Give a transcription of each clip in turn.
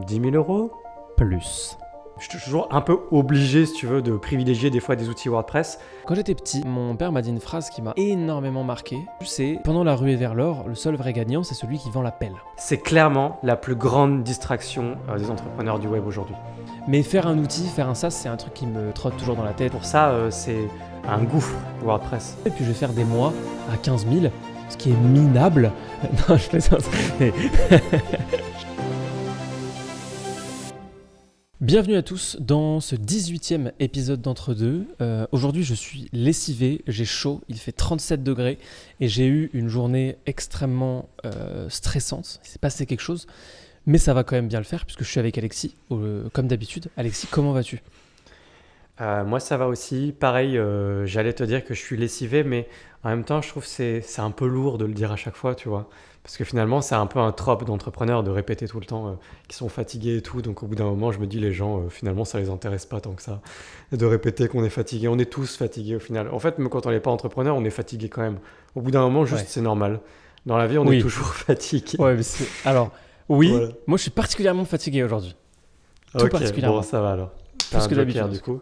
10 000 euros. Plus. Je suis toujours un peu obligé, si tu veux, de privilégier des fois des outils WordPress. Quand j'étais petit, mon père m'a dit une phrase qui m'a énormément marqué. C'est « Pendant la ruée vers l'or, le seul vrai gagnant, c'est celui qui vend la pelle. » C'est clairement la plus grande distraction des entrepreneurs du web aujourd'hui. Mais faire un outil, faire un SaaS, c'est un truc qui me trotte toujours dans la tête. Pour ça, c'est un gouffre, WordPress. Et puis je vais faire des mois à 15 000, ce qui est minable. Non, je plaisante. Bienvenue à tous dans ce 18e épisode d'Entre-deux. Aujourd'hui, je suis lessivé, j'ai chaud, il fait 37 degrés et j'ai eu une journée extrêmement stressante. Il s'est passé quelque chose, mais ça va quand même bien le faire puisque je suis avec Alexis, comme d'habitude. Alexis, comment vas-tu ? Moi, ça va aussi. Pareil, j'allais te dire que je suis lessivé, mais en même temps, je trouve que c'est un peu lourd de le dire à chaque fois, tu vois. Parce que finalement, c'est un peu un trope d'entrepreneurs de répéter tout le temps qu'ils sont fatigués et tout. Donc au bout d'un moment, je me dis, les gens, finalement, ça les intéresse pas tant que ça. De répéter qu'on est fatigué. On est tous fatigués au final. En fait, même quand on n'est pas entrepreneur, on est fatigué quand même. Au bout d'un moment, juste, Ouais. c'est normal. Dans la vie, on est toujours fatigué. Ouais, mais alors, oui, Voilà. moi je suis particulièrement fatigué aujourd'hui. Ok, particulièrement. bon, ça va alors. T'as Plus un que joker, d'habitude. du coup.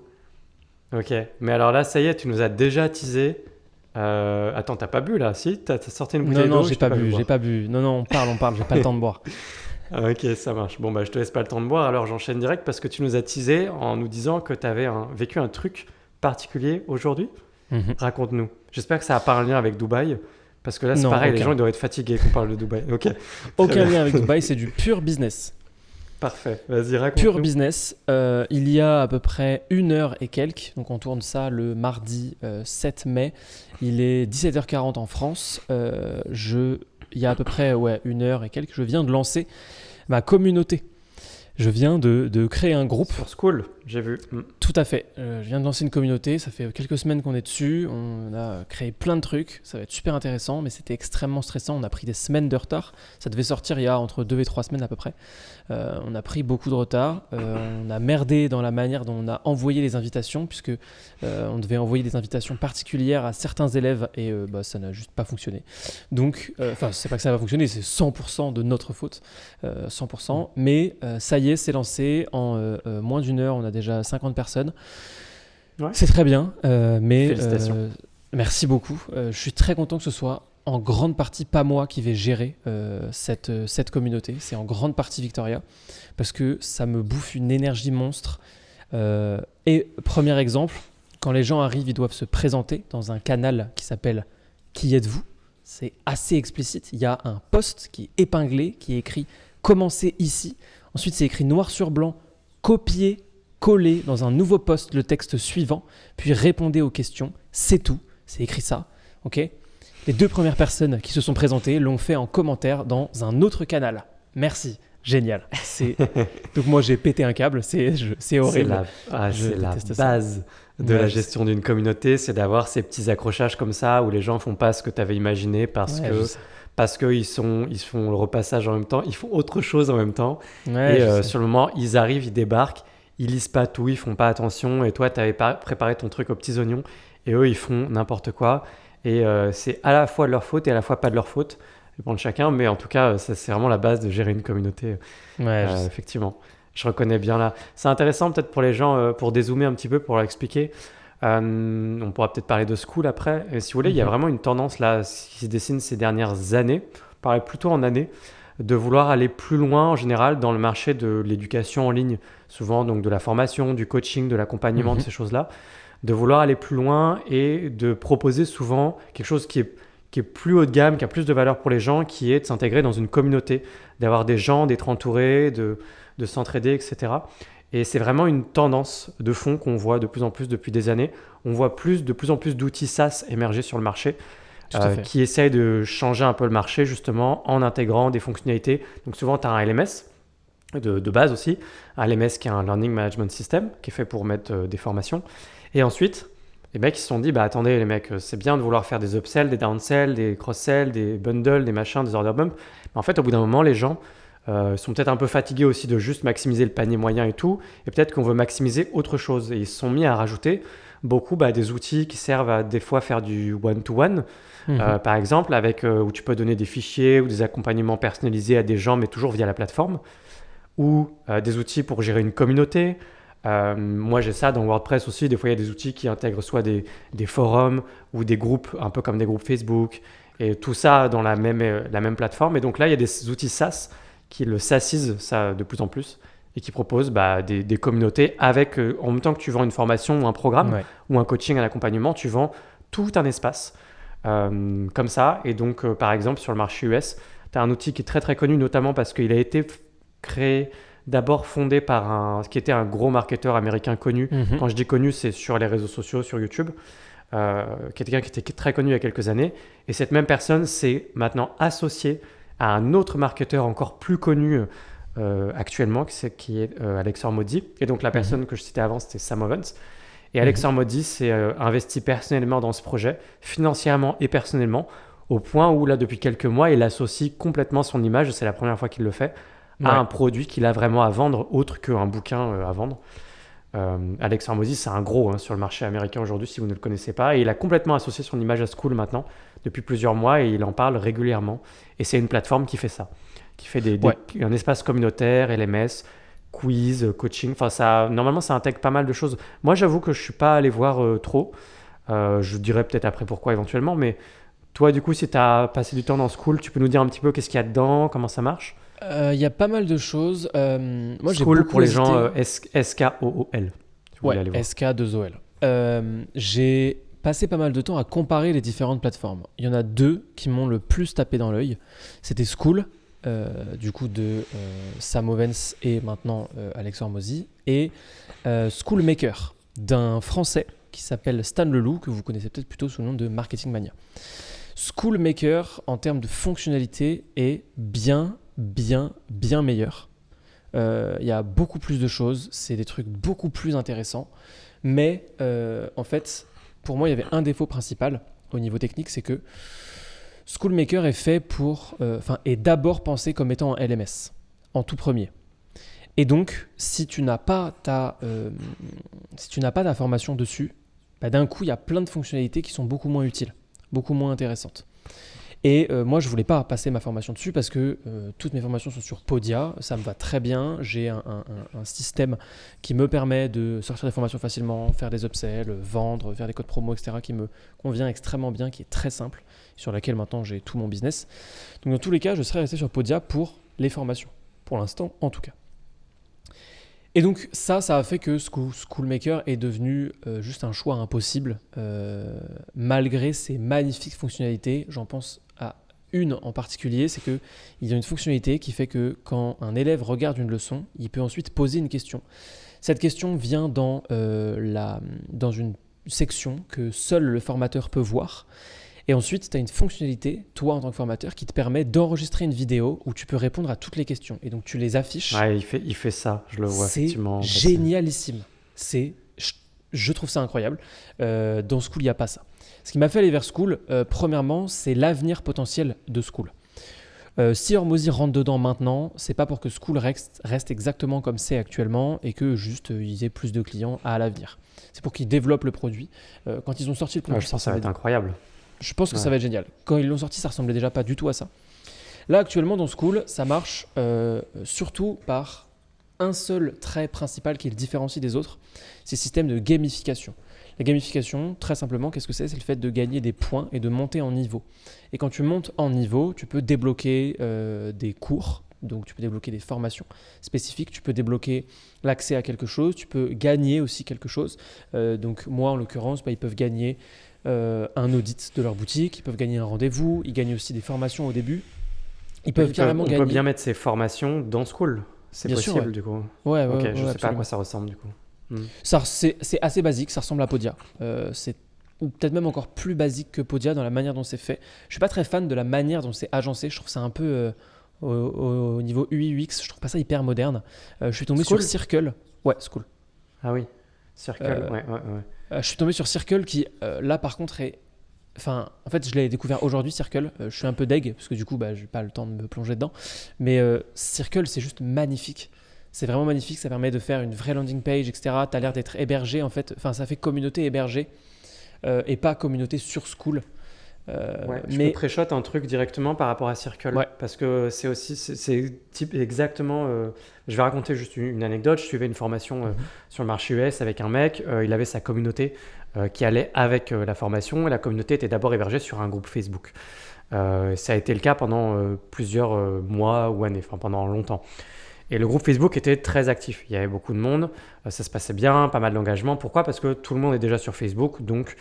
Ok, mais alors là, ça y est, tu nous as déjà teasé. Attends, t'as pas bu là? Si, t'as sorti une bouteille d'eau? Non, je j'ai t'ai pas vu bu, boire. j'ai pas bu. Non, on parle, j'ai pas le temps de boire. Ah, ok, ça marche. Bon, bah, je te laisse pas le temps de boire, alors j'enchaîne direct parce que tu nous as teasé en nous disant que tu avais vécu un truc particulier aujourd'hui. Mhm. Raconte-nous. J'espère que ça n'a pas un lien avec Dubaï, parce que là, c'est Non, pareil, les aucun. gens ils doivent être fatigués qu'on parle de Dubaï. Ok, Aucun lien avec Dubaï, c'est du pur business. parfait. Vas-y, Pur raconte-nous. business. Il y a à peu près 1 heure et quelques, donc on tourne ça le mardi 7 mai. Il est 17h40 en France. Il y a à peu près 1 heure et quelques, je viens de lancer ma communauté. Je viens de créer un groupe. Sur School, j'ai vu. Tout à fait. Je viens de lancer une communauté. Ça fait quelques semaines qu'on est dessus. On a créé plein de trucs. Ça va être super intéressant, mais c'était extrêmement stressant. On a pris des semaines de retard. Ça devait sortir il y a entre 2 et 3 semaines à peu près. On a pris beaucoup de retard. On a merdé dans la manière dont on a envoyé les invitations, puisque on devait envoyer des invitations particulières à certains élèves et ça n'a juste pas fonctionné. Donc, c'est pas que ça va fonctionner, c'est 100% de notre faute. 100%. Mais ça y est, c'est lancé. En moins d'une heure, on a déjà 50 personnes. Ouais. C'est très bien, mais Félicitations. merci beaucoup. Je suis très content que ce soit en grande partie pas moi qui vais gérer cette communauté. C'est en grande partie Victoria, parce que ça me bouffe une énergie monstre. Et premier exemple, quand les gens arrivent, ils doivent se présenter dans un canal qui s'appelle « Qui êtes-vous » C'est assez explicite. Il y a un post qui est épinglé, qui est écrit « Commencez ici ». Ensuite, c'est écrit noir sur blanc « Copier ». Coller dans un nouveau post le texte suivant, puis répondez aux questions. C'est tout, c'est écrit ça. Ok ? Les 2 premières personnes qui se sont présentées l'ont fait en commentaire dans un autre canal. Merci, génial. Donc moi j'ai pété un câble, c'est horrible. C'est la déteste ça. base de Ouais, la je gestion d'une communauté, c'est d'avoir ces petits accrochages comme ça où les gens font pas ce que tu avais imaginé parce qu'ils font le repassage en même temps, ils font autre chose en même temps. Et sur le moment, ils arrivent, ils débarquent, ils lisent pas tout, ils font pas attention. Et toi, tu avais préparé ton truc aux petits oignons et eux, ils font n'importe quoi. Et c'est à la fois de leur faute et à la fois pas de leur faute. Ça dépend de chacun, mais en tout cas, ça, c'est vraiment la base de gérer une communauté. Effectivement, je reconnais bien là. C'est intéressant peut-être pour les gens, pour dézoomer un petit peu, pour leur expliquer. On pourra peut-être parler de School après. Et si vous voulez, il y a vraiment une tendance là qui se dessine ces dernières années, on parlait plutôt en années, de vouloir aller plus loin en général dans le marché de l'éducation en ligne, souvent donc de la formation, du coaching, de l'accompagnement, de ces choses-là, de vouloir aller plus loin et de proposer souvent quelque chose qui est plus haut de gamme, qui a plus de valeur pour les gens, qui est de s'intégrer dans une communauté, d'avoir des gens, d'être entouré, de s'entraider, etc. Et c'est vraiment une tendance de fond qu'on voit de plus en plus depuis des années. On voit de plus en plus d'outils SaaS émerger sur le marché qui essayent de changer un peu le marché justement en intégrant des fonctionnalités. Donc souvent, tu as un LMS de base aussi, un LMS qui est un Learning Management System qui est fait pour mettre des formations. Et ensuite, les mecs ils se sont dit, attendez les mecs, c'est bien de vouloir faire des upsells, des downsells, des cross-sells, des bundles, des machins, des order bumps. Mais en fait, au bout d'un moment, les gens sont peut-être un peu fatigués aussi de juste maximiser le panier moyen et tout, et peut-être qu'on veut maximiser autre chose. Et ils se sont mis à rajouter beaucoup des outils qui servent à des fois faire du one-to-one, par exemple, où tu peux donner des fichiers ou des accompagnements personnalisés à des gens, mais toujours via la plateforme. ou des outils pour gérer une communauté. Moi, j'ai ça dans WordPress aussi. Des fois, il y a des outils qui intègrent soit des forums ou des groupes, un peu comme des groupes Facebook, et tout ça dans la même plateforme. Et donc là, il y a des outils SaaS qui le SaaSisent ça de plus en plus et qui proposent des communautés avec, en même temps que tu vends une formation ou un programme ou un coaching, un accompagnement, tu vends tout un espace comme ça. Et donc, par exemple, sur le marché US, tu as un outil qui est très très connu, notamment parce qu'il a été créé, d'abord fondé par qui était un gros marketeur américain connu. Quand je dis connu, c'est sur les réseaux sociaux, sur YouTube, qui était quelqu'un qui était très connu il y a quelques années. Et cette même personne s'est maintenant associée à un autre marketeur encore plus connu actuellement, qui est Alex Hormozy. Et donc la personne que je citais avant, c'était Sam Ovens. Et Alex Hormozy s'est investi personnellement dans ce projet, financièrement et personnellement, au point où là, depuis quelques mois, il associe complètement son image, c'est la première fois qu'il le fait, à un produit qu'il a vraiment à vendre, autre qu'un bouquin à vendre. Alex Hormozy, c'est un gros sur le marché américain aujourd'hui, si vous ne le connaissez pas. Et il a complètement associé son image à Skool maintenant, depuis plusieurs mois, et il en parle régulièrement. Et c'est une plateforme qui fait ça, qui fait un espace communautaire, LMS, quiz, coaching. Enfin, normalement, ça intègre pas mal de choses. Moi, j'avoue que je ne suis pas allé voir trop. Je dirais peut-être après pourquoi éventuellement. Mais toi, du coup, si tu as passé du temps dans Skool, tu peux nous dire un petit peu qu'est-ce qu'il y a dedans, comment ça marche? Y a pas mal de choses. Moi, j'ai Skool beaucoup pour les hésité. gens S-K-O-O-L. S-K-2-O-L. J'ai passé pas mal de temps à comparer les différentes plateformes. Il y en a deux qui m'ont le plus tapé dans l'œil. C'était Skool, du coup de Sam Ovens et maintenant Alex Hormozy, et Skool Maker d'un Français qui s'appelle Stan Leloup, que vous connaissez peut-être plutôt sous le nom de Marketing Mania. Skool Maker, en termes de fonctionnalité, est bien meilleur. Il y a beaucoup plus de choses, c'est des trucs beaucoup plus intéressants, mais en fait, pour moi, il y avait un défaut principal au niveau technique, c'est que Skool Maker est fait est d'abord pensé comme étant un LMS, en tout premier. Et donc, si tu n'as pas ta formation dessus, d'un coup, il y a plein de fonctionnalités qui sont beaucoup moins utiles, beaucoup moins intéressantes. Et moi, je ne voulais pas passer ma formation dessus parce que toutes mes formations sont sur Podia, ça me va très bien. J'ai un système qui me permet de sortir des formations facilement, faire des upsells, vendre, faire des codes promo, etc., qui me convient extrêmement bien, qui est très simple, sur laquelle maintenant j'ai tout mon business. Donc dans tous les cas, je serais resté sur Podia pour les formations, pour l'instant en tout cas. Et donc ça a fait que Skool Maker est devenu juste un choix impossible, malgré ses magnifiques fonctionnalités. J'en pense à une en particulier, c'est qu'il y a une fonctionnalité qui fait que quand un élève regarde une leçon, il peut ensuite poser une question. Cette question vient dans une section que seul le formateur peut voir. Et ensuite, tu as une fonctionnalité, toi en tant que formateur, qui te permet d'enregistrer une vidéo où tu peux répondre à toutes les questions. Et donc, tu les affiches. Ouais, il fait ça, je le vois effectivement. C'est génialissime. Je trouve ça incroyable. Dans Skool, il n'y a pas ça. Ce qui m'a fait aller vers Skool, premièrement, c'est l'avenir potentiel de Skool. Si Hormozy rentre dedans maintenant, c'est pas pour que Skool reste exactement comme c'est actuellement et que juste ils aient plus de clients à l'avenir. C'est pour qu'ils développent le produit. Quand ils ont sorti le produit, je pense que ça va être incroyable. Je pense que ça va être génial. Quand ils l'ont sorti, ça ressemblait déjà pas du tout à ça. Là, actuellement, dans Skool, ça marche surtout par un seul trait principal qui le différencie des autres, c'est le système de gamification. La gamification, très simplement, qu'est-ce que c'est ? C'est le fait de gagner des points et de monter en niveau. Et quand tu montes en niveau, tu peux débloquer des cours, donc tu peux débloquer des formations spécifiques, tu peux débloquer l'accès à quelque chose, tu peux gagner aussi quelque chose. Donc moi, en l'occurrence, ils peuvent gagner un audit de leur boutique, ils peuvent gagner un rendez-vous, ils gagnent aussi des formations au début. Ils peuvent carrément gagner. On peut bien mettre ces formations dans Skool. C'est bien possible, sûr, du coup. Ouais, je ne sais absolument. pas à quoi ça ressemble, du coup. C'est assez basique, ça ressemble à Podia. C'est peut-être même encore plus basique que Podia dans la manière dont c'est fait. Je ne suis pas très fan de la manière dont c'est agencé. Je trouve ça un peu au niveau UI UX, je trouve pas ça hyper moderne. Je suis tombé sur Circle. Ouais, Skool. Ah oui, Circle, ouais. Je suis tombé sur Circle qui, là par contre, est... Enfin, en fait, je l'ai découvert aujourd'hui, Circle. Je suis un peu deg, parce que du coup, je n'ai pas le temps de me plonger dedans. Mais Circle, c'est juste magnifique. C'est vraiment magnifique, ça permet de faire une vraie landing page, etc. Tu as l'air d'être hébergé, en fait. Enfin, ça fait communauté hébergée et pas communauté sur Skool. Je peux pré-shot un truc directement par rapport à Circle, parce que c'est aussi type exactement. Je vais raconter juste une anecdote. Je suivais une formation sur le marché US avec un mec. Il avait sa communauté qui allait avec la formation, et la communauté était d'abord hébergée sur un groupe Facebook. Ça a été le cas pendant plusieurs mois ou années, enfin pendant longtemps. Et le groupe Facebook était très actif. Il y avait beaucoup de monde, ça se passait bien, pas mal d'engagement. Pourquoi ? Parce que tout le monde est déjà sur Facebook, donc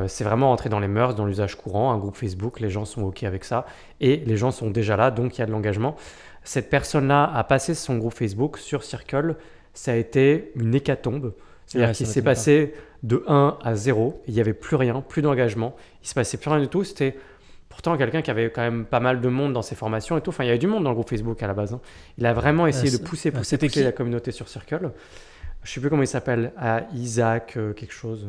c'est vraiment entré dans les mœurs, dans l'usage courant. Un groupe Facebook, les gens sont OK avec ça, et les gens sont déjà là, donc il y a de l'engagement. Cette personne-là a passé son groupe Facebook sur Circle, ça a été une hécatombe. C'est-à-dire qu'il s'est passé de 1 à 0, il n'y avait plus rien, plus d'engagement, il ne se passait plus rien du tout. C'était pourtant quelqu'un qui avait quand même pas mal de monde dans ses formations et tout. Enfin, il y avait du monde dans le groupe Facebook à la base. Il a vraiment essayé de pousser la communauté sur Circle. Je ne sais plus comment il s'appelle, Isaac quelque chose.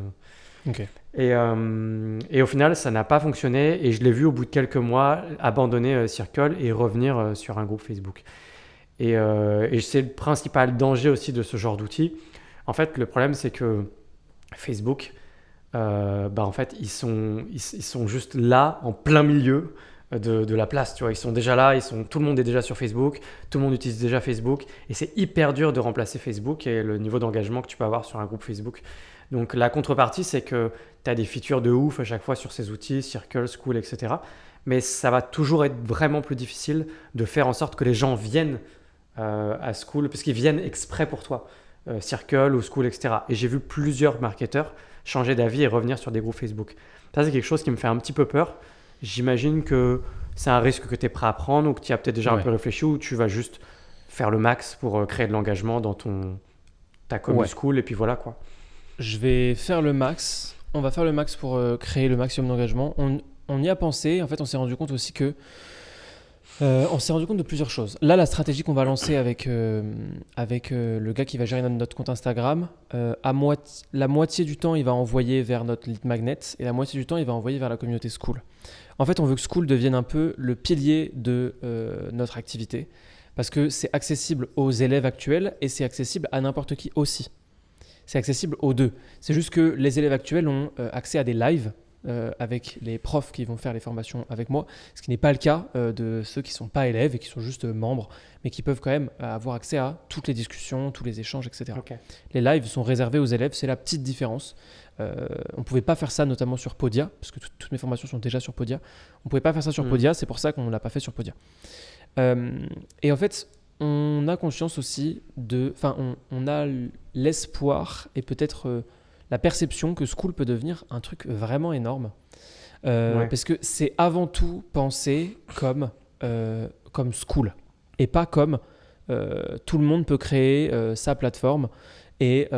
Okay. Et au final, ça n'a pas fonctionné, et je l'ai vu au bout de quelques mois abandonner Circle et revenir sur un groupe Facebook. Et c'est le principal danger aussi de ce genre d'outils. En fait, le problème, c'est que Facebook, en fait, ils sont juste là, en plein milieu de la place. Tu vois, ils sont déjà là, tout le monde est déjà sur Facebook, tout le monde utilise déjà Facebook, et c'est hyper dur de remplacer Facebook et le niveau d'engagement que tu peux avoir sur un groupe Facebook. Donc la contrepartie, c'est que tu as des features de ouf à chaque fois sur ces outils, Circle, School, etc. Mais ça va toujours être vraiment plus difficile de faire en sorte que les gens viennent à School, parce qu'ils viennent exprès pour toi. Circle ou School, etc. Et j'ai vu plusieurs marketeurs changer d'avis et revenir sur des groupes Facebook. Ça, c'est quelque chose qui me fait un petit peu peur. J'imagine que c'est un risque que tu es prêt à prendre, ou que tu as peut-être déjà un peu réfléchi, ou tu vas juste faire le max pour créer de l'engagement dans ta com School, et puis voilà quoi. Je vais faire le max. On va faire le max pour créer le maximum d'engagement. On y a pensé. En fait, on s'est rendu compte aussi que on s'est rendu compte de plusieurs choses. Là, la stratégie qu'on va lancer avec le gars qui va gérer notre compte Instagram, la moitié du temps, il va envoyer vers notre lead magnet, et la moitié du temps, il va envoyer vers la communauté School. En fait, on veut que School devienne un peu le pilier de notre activité, parce que c'est accessible aux élèves actuels et c'est accessible à n'importe qui aussi. C'est accessible aux deux. C'est juste que les élèves actuels ont accès à des lives avec les profs qui vont faire les formations avec moi, ce qui n'est pas le cas de ceux qui ne sont pas élèves et qui sont juste membres, mais qui peuvent quand même avoir accès à toutes les discussions, tous les échanges, etc. Okay. Les lives sont réservés aux élèves, c'est la petite différence. On ne pouvait pas faire ça notamment sur Podia, parce que toutes mes formations sont déjà sur Podia. On ne pouvait pas faire ça sur Podia, c'est pour ça qu'on ne l'a pas fait sur Podia. Et en fait, on a conscience aussi on a l'espoir et peut-être la perception que School peut devenir un truc vraiment énorme. Parce que c'est avant tout pensé comme School, et pas comme tout le monde peut créer sa plateforme et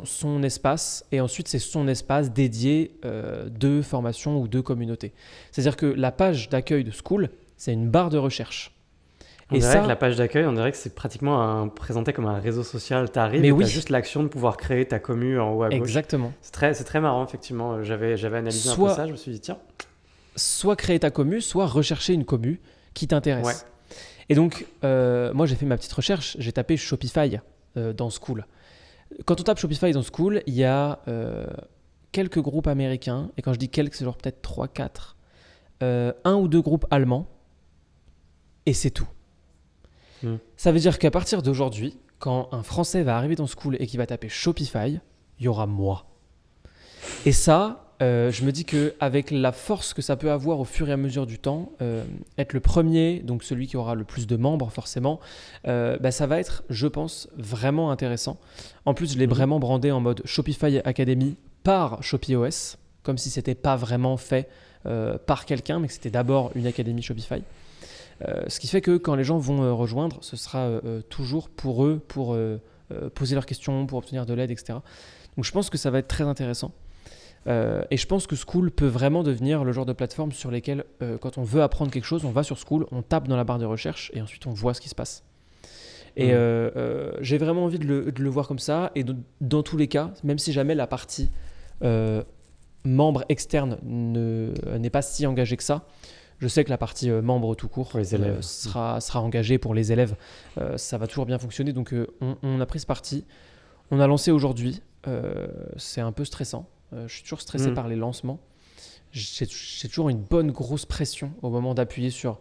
son espace, et ensuite c'est son espace dédié de formation ou de communauté. C'est-à-dire que la page d'accueil de School, c'est une barre de recherche. On dirait que la page d'accueil, on dirait que c'est pratiquement présenté comme un réseau social. Tu arrives et tu as juste l'action de pouvoir créer ta commu en haut à gauche. Exactement. C'est très marrant, effectivement. J'avais analysé un peu ça, je me suis dit, tiens. Soit créer ta commu, soit rechercher une commu qui t'intéresse. Ouais. Et donc, moi, j'ai fait ma petite recherche. J'ai tapé Shopify dans School. Quand on tape Shopify dans School, il y a quelques groupes américains. Et quand je dis quelques, c'est genre peut-être 3-4. 1 ou 2 groupes allemands. Et c'est tout. Ça veut dire qu'à partir d'aujourd'hui, quand un Français va arriver dans School et qui va taper Shopify, il y aura moi. Et ça, je me dis qu'avec la force que ça peut avoir au fur et à mesure du temps, être le premier, donc celui qui aura le plus de membres forcément, ça va être, je pense, vraiment intéressant. En plus, je l'ai vraiment brandé en mode Shopify Academy par ShopiOS, comme si c'était pas vraiment fait par quelqu'un, mais que c'était d'abord une académie Shopify. Ce qui fait que quand les gens vont rejoindre, ce sera toujours pour eux, pour poser leurs questions, pour obtenir de l'aide, etc. Donc je pense que ça va être très intéressant. Et je pense que School peut vraiment devenir le genre de plateforme sur lesquelles, quand on veut apprendre quelque chose, on va sur School, on tape dans la barre de recherche et ensuite on voit ce qui se passe. Et j'ai vraiment envie de le voir comme ça. Et dans tous les cas, même si jamais la partie membre externe n'est pas si engagée que ça, je sais que la partie membre tout court sera engagée pour les élèves. Ça va toujours bien fonctionner. Donc, on a pris ce parti. On a lancé aujourd'hui. C'est un peu stressant. Je suis toujours stressé par les lancements. j'ai toujours une bonne grosse pression au moment d'appuyer sur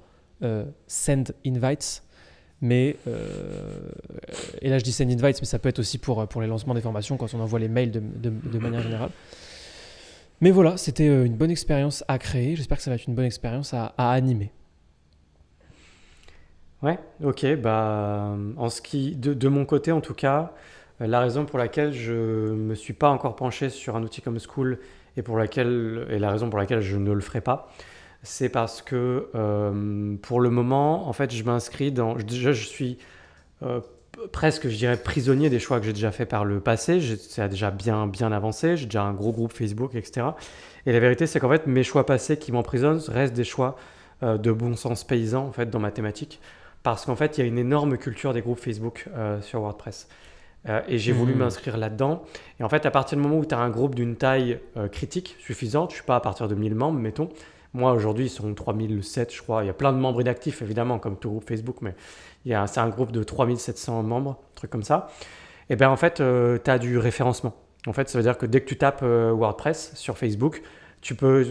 Send Invites. Mais, et là je dis Send Invites, mais ça peut être aussi pour les lancements des formations quand on envoie les mails de manière générale. Mais voilà, c'était une bonne expérience à créer. J'espère que ça va être une bonne expérience à animer. Ouais, ok. Bah, de mon côté en tout cas, la raison pour laquelle je me suis pas encore penché sur un outil comme School et la raison pour laquelle je ne le ferai pas, c'est parce que pour le moment, en fait, je m'inscris déjà, je suis presque, je dirais, prisonnier des choix que j'ai déjà fait par le passé. Ça a déjà bien avancé. J'ai déjà un gros groupe Facebook, etc. Et la vérité, c'est qu'en fait, mes choix passés qui m'emprisonnent restent des choix de bon sens paysan, en fait, dans ma thématique. Parce qu'en fait, il y a une énorme culture des groupes Facebook sur WordPress. Et j'ai voulu m'inscrire là-dedans. Et en fait, à partir du moment où tu as un groupe d'une taille critique suffisante, je ne suis pas à partir de 1000 membres, mettons. Moi, aujourd'hui, ils sont 3007, je crois. Il y a plein de membres inactifs, évidemment, comme tout groupe Facebook, mais c'est un groupe de 3700 membres, un truc comme ça. Et bien, en fait, tu as du référencement. En fait, ça veut dire que dès que tu tapes WordPress sur Facebook, tu peux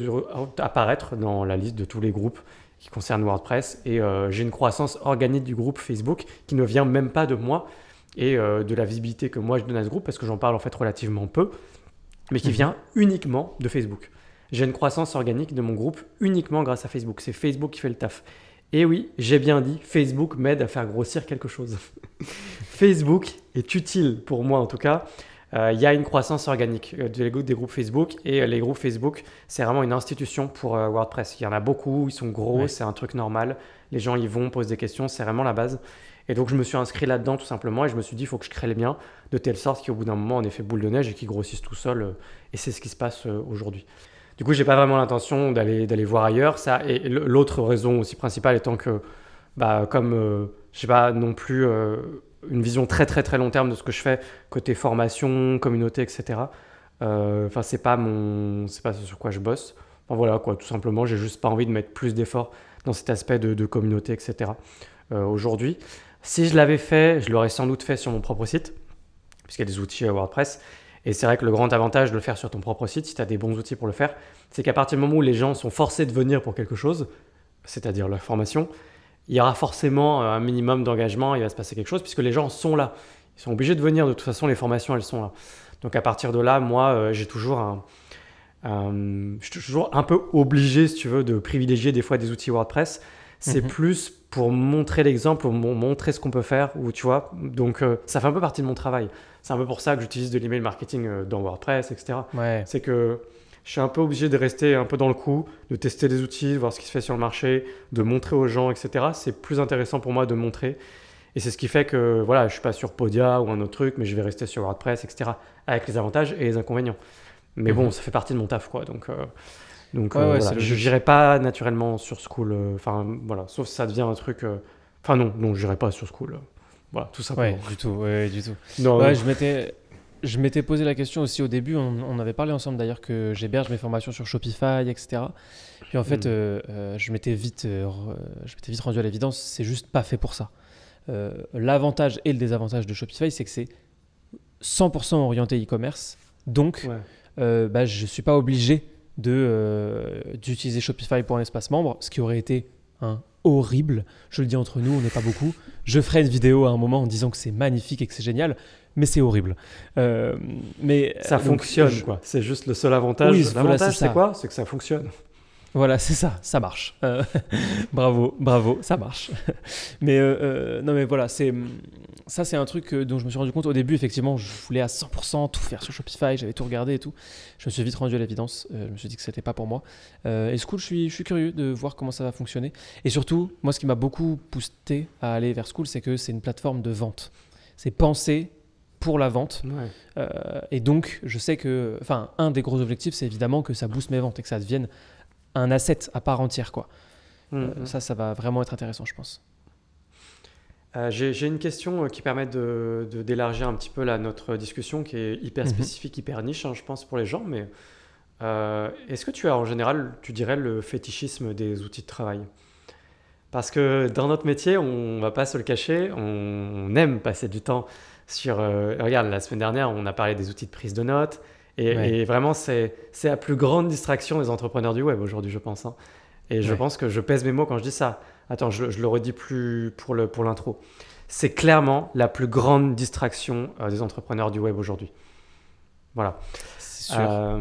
apparaître dans la liste de tous les groupes qui concernent WordPress. Et j'ai une croissance organique du groupe Facebook qui ne vient même pas de moi et de la visibilité que moi je donne à ce groupe, parce que j'en parle en fait relativement peu, mais qui vient uniquement de Facebook. J'ai une croissance organique de mon groupe uniquement grâce à Facebook. C'est Facebook qui fait le taf. Et oui, j'ai bien dit, Facebook m'aide à faire grossir quelque chose. Facebook est utile pour moi en tout cas. Il y a une croissance organique des groupes Facebook, et les groupes Facebook, c'est vraiment une institution pour WordPress. Il y en a beaucoup, ils sont gros, c'est un truc normal. Les gens y vont, posent des questions, c'est vraiment la base. Et donc je me suis inscrit là-dedans tout simplement, et je me suis dit il faut que je crée les miens de telle sorte qu'au bout d'un moment on ait fait boule de neige et qu'ils grossissent tout seuls. Et c'est ce qui se passe aujourd'hui. Du coup, j'ai pas vraiment l'intention d'aller voir ailleurs. Ça, et l'autre raison aussi principale étant que, comme je sais pas non plus une vision très très très long terme de ce que je fais côté formation, communauté, etc. C'est pas ce sur quoi je bosse. Enfin, voilà quoi, tout simplement, j'ai juste pas envie de mettre plus d'efforts dans cet aspect de communauté, etc. Aujourd'hui, si je l'avais fait, je l'aurais sans doute fait sur mon propre site, puisqu'il y a des outils WordPress. Et c'est vrai que le grand avantage de le faire sur ton propre site, si tu as des bons outils pour le faire, c'est qu'à partir du moment où les gens sont forcés de venir pour quelque chose, c'est-à-dire la formation, il y aura forcément un minimum d'engagement, il va se passer quelque chose, puisque les gens sont là. Ils sont obligés de venir, de toute façon, les formations, elles sont là. Donc à partir de là, moi, j'ai toujours je suis toujours un peu obligé, si tu veux, de privilégier des fois des outils WordPress. C'est plus pour montrer l'exemple, pour montrer ce qu'on peut faire, ou tu vois. Donc ça fait un peu partie de mon travail. C'est un peu pour ça que j'utilise de l'email marketing dans WordPress, etc. Ouais. C'est que je suis un peu obligé de rester un peu dans le coup, de tester des outils, de voir ce qui se fait sur le marché, de montrer aux gens, etc. C'est plus intéressant pour moi de montrer. Et c'est ce qui fait que voilà, je ne suis pas sur Podia ou un autre truc, mais je vais rester sur WordPress, etc. Avec les avantages et les inconvénients. Mais bon, ça fait partie de mon taf, quoi. Donc voilà. Je n'irai pas naturellement sur School. Voilà, sauf si ça devient un truc. Non, je n'irai pas sur School. Voilà, tout simplement. Ouais, du tout. Non, ouais, je m'étais posé la question aussi au début. On avait parlé ensemble d'ailleurs que j'héberge mes formations sur Shopify, etc. Puis en fait, je m'étais vite rendu à l'évidence, c'est juste pas fait pour ça. L'avantage et le désavantage de Shopify, c'est que c'est 100% orienté e-commerce. Donc, je suis pas obligé d'utiliser Shopify pour un espace membre, ce qui aurait été horrible. Je le dis entre nous, on n'est pas beaucoup. Je ferai une vidéo à un moment en disant que c'est magnifique et que c'est génial, mais c'est horrible. Mais ça fonctionne, quoi. C'est juste le seul avantage. Oui, l'avantage, voilà, c'est quoi? C'est que ça fonctionne. Voilà, c'est ça, ça marche. Bravo, ça marche. Mais non, mais voilà, c'est un truc dont je me suis rendu compte au début. Effectivement, je voulais à 100% tout faire sur Shopify, j'avais tout regardé et tout. Je me suis vite rendu à l'évidence. Je me suis dit que c'était pas pour moi. Et School, je suis curieux de voir comment ça va fonctionner. Et surtout, moi, ce qui m'a beaucoup poussé à aller vers School, c'est que c'est une plateforme de vente. C'est pensé pour la vente. Ouais. Et donc, je sais que, un des gros objectifs, c'est évidemment que ça booste mes ventes et que ça devienne un asset à part entière, quoi. Ça va vraiment être intéressant, je pense. J'ai une question qui permet d'élargir un petit peu notre discussion, qui est hyper spécifique, hyper niche, je pense, pour les gens. Mais est-ce que tu as en général, tu dirais, le fétichisme des outils de travail? Parce que dans notre métier, on ne va pas se le cacher, on aime passer du temps sur... regarde, la semaine dernière, on a parlé des outils de prise de notes. Et vraiment, c'est la plus grande distraction des entrepreneurs du web aujourd'hui, je pense. Hein. Et je pense que je pèse mes mots quand je dis ça. Attends, je le redis plus pour l'intro. C'est clairement la plus grande distraction des entrepreneurs du web aujourd'hui. Voilà. C'est sûr.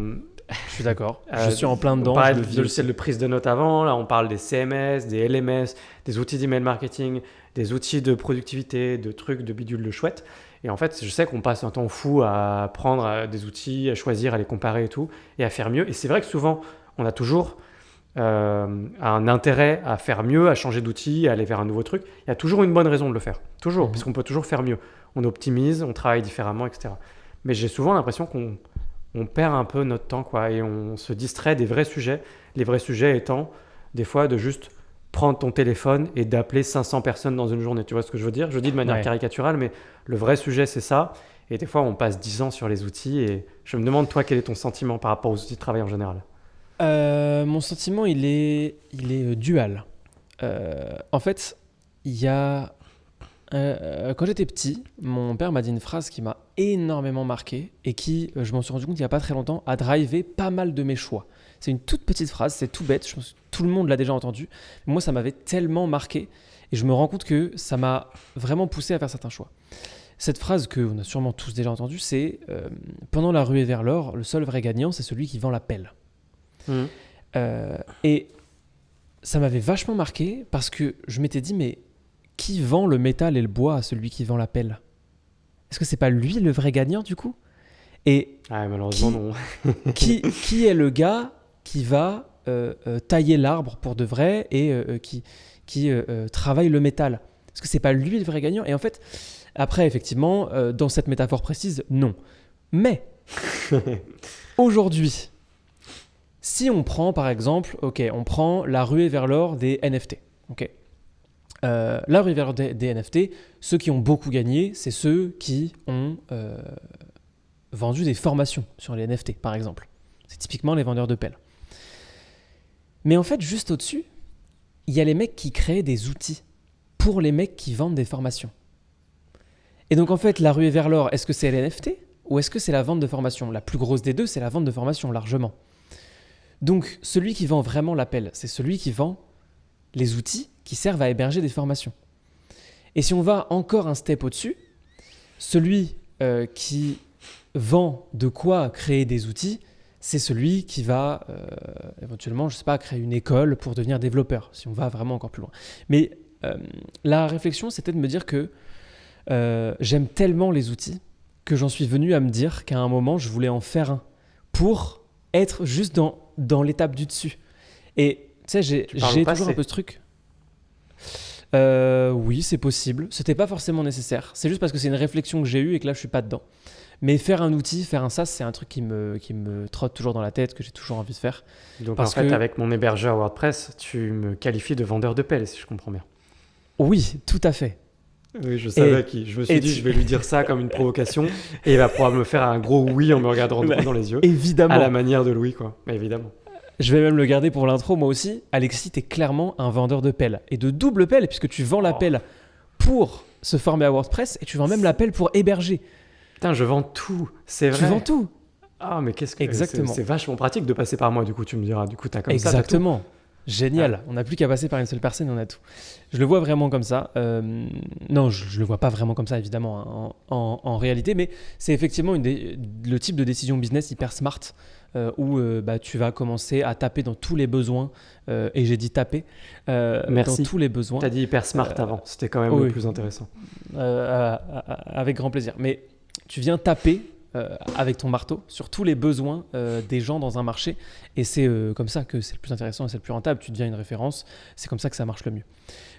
Je suis d'accord. Je suis en plein dedans. On parlait de logiciels de prise de notes avant. Là, on parle des CMS, des LMS, des outils d'email marketing, des outils de productivité, de trucs, de bidules de chouette. Et en fait, je sais qu'on passe un temps fou à prendre des outils, à choisir, à les comparer et tout, et à faire mieux. Et c'est vrai que souvent, on a toujours un intérêt à faire mieux, à changer d'outil, à aller vers un nouveau truc. Il y a toujours une bonne raison de le faire. Toujours, parce qu'on peut toujours faire mieux. On optimise, on travaille différemment, etc. Mais j'ai souvent l'impression qu'on perd un peu notre temps, quoi, et on se distrait des vrais sujets. Les vrais sujets étant, des fois, de juste prendre ton téléphone et d'appeler 500 personnes dans une journée. Tu vois ce que je veux dire ? Je dis de manière caricaturale, mais le vrai sujet, c'est ça. Et des fois, on passe 10 ans sur les outils. Et je me demande, toi, quel est ton sentiment par rapport aux outils de travail en général ? Mon sentiment, il est dual. En fait, il y a... quand j'étais petit, mon père m'a dit une phrase qui m'a énormément marqué et qui, je m'en suis rendu compte il n'y a pas très longtemps, a drivé pas mal de mes choix. C'est une toute petite phrase, c'est tout bête, je pense que tout le monde l'a déjà entendu. Mais moi, ça m'avait tellement marqué et je me rends compte que ça m'a vraiment poussé à faire certains choix. Cette phrase qu'on a sûrement tous déjà entendue, c'est pendant la ruée vers l'or, le seul vrai gagnant, c'est celui qui vend la pelle. Et ça m'avait vachement marqué parce que je m'étais dit, mais qui vend le métal et le bois à celui qui vend la pelle ? Est-ce que c'est pas lui le vrai gagnant du coup ? Et malheureusement non. qui est le gars qui va tailler l'arbre pour de vrai et qui travaille le métal ? Est-ce que c'est pas lui le vrai gagnant ? Et en fait, après effectivement, dans cette métaphore précise, non. Mais aujourd'hui, si on prend par exemple, on prend la ruée vers l'or des NFT, la ruée vers l'or des NFT, ceux qui ont beaucoup gagné, c'est ceux qui ont vendu des formations sur les NFT, par exemple. C'est typiquement les vendeurs de pelles. Mais en fait, juste au-dessus, il y a les mecs qui créent des outils pour les mecs qui vendent des formations. Et donc en fait, la ruée vers l'or, est-ce que c'est les NFT ou est-ce que c'est la vente de formation ? La plus grosse des deux, c'est la vente de formation, largement. Donc, celui qui vend vraiment la pelle, c'est celui qui vend les outils qui servent à héberger des formations. Et si on va encore un step au-dessus, celui qui vend de quoi créer des outils, c'est celui qui va éventuellement, je sais pas, créer une école pour devenir développeur, si on va vraiment encore plus loin. Mais la réflexion, c'était de me dire que j'aime tellement les outils que j'en suis venu à me dire qu'à un moment, je voulais en faire un pour être juste dans l'étape du dessus. Et tu sais, j'ai toujours un peu ce truc. Oui, c'est possible. C'était pas forcément nécessaire. C'est juste parce que c'est une réflexion que j'ai eue et que là, je suis pas dedans. Mais faire un outil, faire un SaaS, c'est un truc qui me trotte toujours dans la tête, que j'ai toujours envie de faire. Donc en fait, avec mon hébergeur WordPress, tu me qualifies de vendeur de pelles, si je comprends bien. Oui, tout à fait. Oui, je savais qui. Je me suis dit, je vais lui dire ça comme une provocation et il va probablement me faire un gros oui en me regardant droit dans les yeux. Évidemment. À la manière de Louis, quoi. Mais évidemment. Je vais même le garder pour l'intro, moi aussi. Alexis, t'es clairement un vendeur de pelles. Et de double pelle, puisque tu vends la pelle pour se former à WordPress et tu vends même la pelle pour héberger. Putain, je vends tout. C'est vrai. Tu vends tout. Ah, mais qu'est-ce que... Exactement. C'est vachement pratique de passer par moi, du coup, tu me diras. Du coup, t'as comme Exactement. ça. Exactement. Génial. Ouais. On n'a plus qu'à passer par une seule personne et on a tout. Je le vois vraiment comme ça. Non, je le vois pas vraiment comme ça, évidemment, en réalité, mais c'est effectivement le type de décision business hyper smart où tu vas commencer à taper dans tous les besoins. Et j'ai dit taper. Merci. Dans tous les besoins. Tu as dit hyper smart avant. C'était quand même le plus intéressant. Avec grand plaisir. Mais tu viens taper avec ton marteau sur tous les besoins des gens dans un marché et c'est comme ça que c'est le plus intéressant et c'est le plus rentable, tu deviens une référence, c'est comme ça que ça marche le mieux.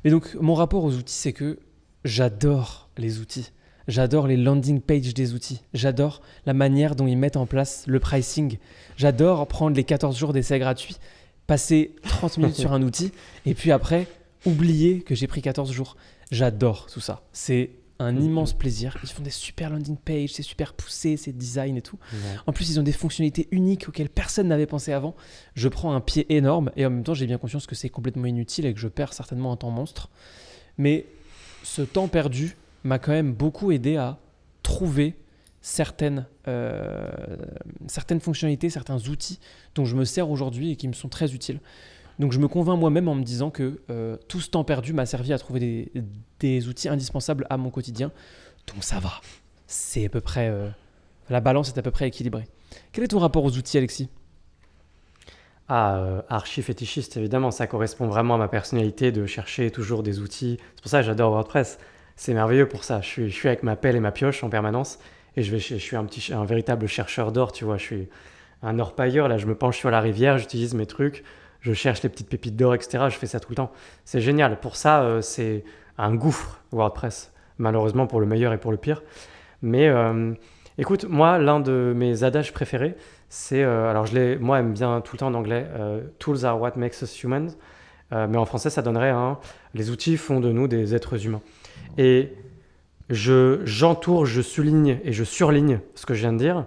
Et donc mon rapport aux outils, c'est que j'adore les outils, j'adore les landing pages des outils, j'adore la manière dont ils mettent en place le pricing, j'adore prendre les 14 jours d'essai gratuit, passer 30 minutes sur un outil et puis après oublier que j'ai pris 14 jours. J'adore tout ça, c'est un immense plaisir. Ils font des super landing pages, c'est super poussé, c'est design et tout. Ouais. En plus, ils ont des fonctionnalités uniques auxquelles personne n'avait pensé avant. Je prends un pied énorme et en même temps, j'ai bien conscience que c'est complètement inutile et que je perds certainement un temps monstre. Mais ce temps perdu m'a quand même beaucoup aidé à trouver certaines fonctionnalités, certains outils dont je me sers aujourd'hui et qui me sont très utiles. Donc je me convainc moi-même en me disant que tout ce temps perdu m'a servi à trouver des outils indispensables à mon quotidien. Donc ça va, c'est à peu près, la balance est à peu près équilibrée. Quel est ton rapport aux outils, Alexis ? Archi fétichiste, évidemment, ça correspond vraiment à ma personnalité de chercher toujours des outils. C'est pour ça que j'adore WordPress. C'est merveilleux pour ça. Je suis avec ma pelle et ma pioche en permanence et je suis un véritable chercheur d'or, tu vois. Je suis un orpailleur, là, je me penche sur la rivière, j'utilise mes trucs, je cherche les petites pépites d'or, etc. Je fais ça tout le temps. C'est génial. Pour ça, c'est un gouffre, WordPress, malheureusement pour le meilleur et pour le pire. Mais écoute, moi, l'un de mes adages préférés, c'est, alors moi j'aime bien tout le temps en anglais, tools are what makes us humans, mais en français ça donnerait les outils font de nous des êtres humains. Et j'entoure, je souligne et je surligne ce que je viens de dire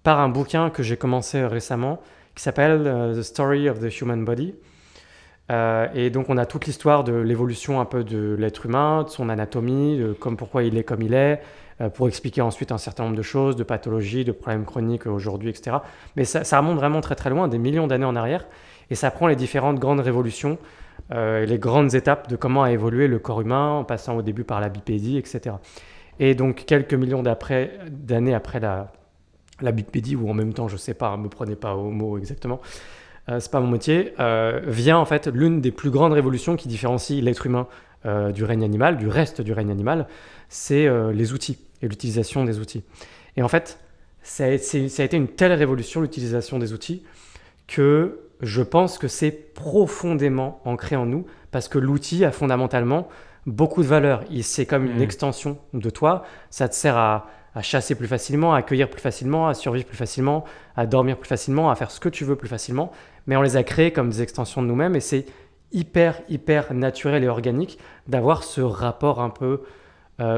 par un bouquin que j'ai commencé récemment qui s'appelle The Story of the Human Body. Et donc on a toute l'histoire de l'évolution un peu de l'être humain, de son anatomie, de pourquoi il est comme il est, pour expliquer ensuite un certain nombre de choses, de pathologies, de problèmes chroniques aujourd'hui, etc. Mais ça remonte vraiment très très loin, des millions d'années en arrière, et ça prend les différentes grandes révolutions, les grandes étapes de comment a évolué le corps humain, en passant au début par la bipédie, etc. Et donc quelques millions d'années après la bipédie, ou en même temps, je sais pas, me prenez pas au mot exactement, c'est pas mon métier, vient en fait l'une des plus grandes révolutions qui différencie l'être humain du règne animal, du reste du règne animal, c'est les outils et l'utilisation des outils. Et en fait, ça a été une telle révolution, l'utilisation des outils, que je pense que c'est profondément ancré en nous, parce que l'outil a fondamentalement beaucoup de valeur. C'est comme une extension de toi, ça te sert à chasser plus facilement, à cueillir plus facilement, à survivre plus facilement, à dormir plus facilement, à faire ce que tu veux plus facilement. Mais on les a créés comme des extensions de nous-mêmes et c'est hyper naturel et organique d'avoir ce rapport un peu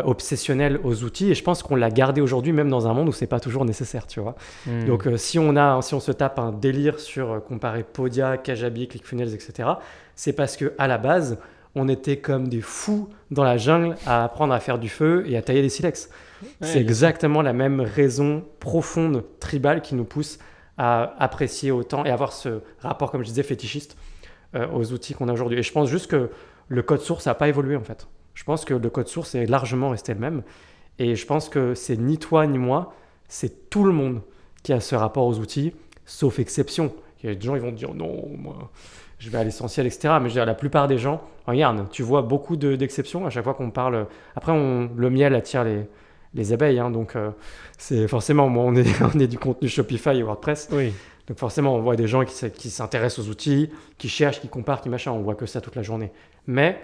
obsessionnel aux outils. Et je pense qu'on l'a gardé aujourd'hui même dans un monde où c'est pas toujours nécessaire, tu vois. Donc si on se tape un délire sur comparer Podia, Kajabi, ClickFunnels, etc., c'est parce qu'à la base, on était comme des fous dans la jungle à apprendre à faire du feu et à tailler des silex. C'est exactement la même raison profonde, tribale, qui nous pousse à apprécier autant et avoir ce rapport, comme je disais, fétichiste aux outils qu'on a aujourd'hui. Et je pense juste que le code source n'a pas évolué en fait. Je pense que le code source est largement resté le même. Et je pense que c'est ni toi ni moi, c'est tout le monde qui a ce rapport aux outils, sauf exception. Il y a des gens qui vont te dire non, moi je vais à l'essentiel, etc. Mais je veux dire, la plupart des gens, regarde, tu vois beaucoup d'exceptions à chaque fois qu'on parle. Après, le miel attire les abeilles, hein, donc c'est forcément, moi on est du contenu Shopify et WordPress. Oui. Donc forcément, on voit des gens qui s'intéressent aux outils, qui cherchent, qui comparent, qui machin. On voit que ça toute la journée. Mais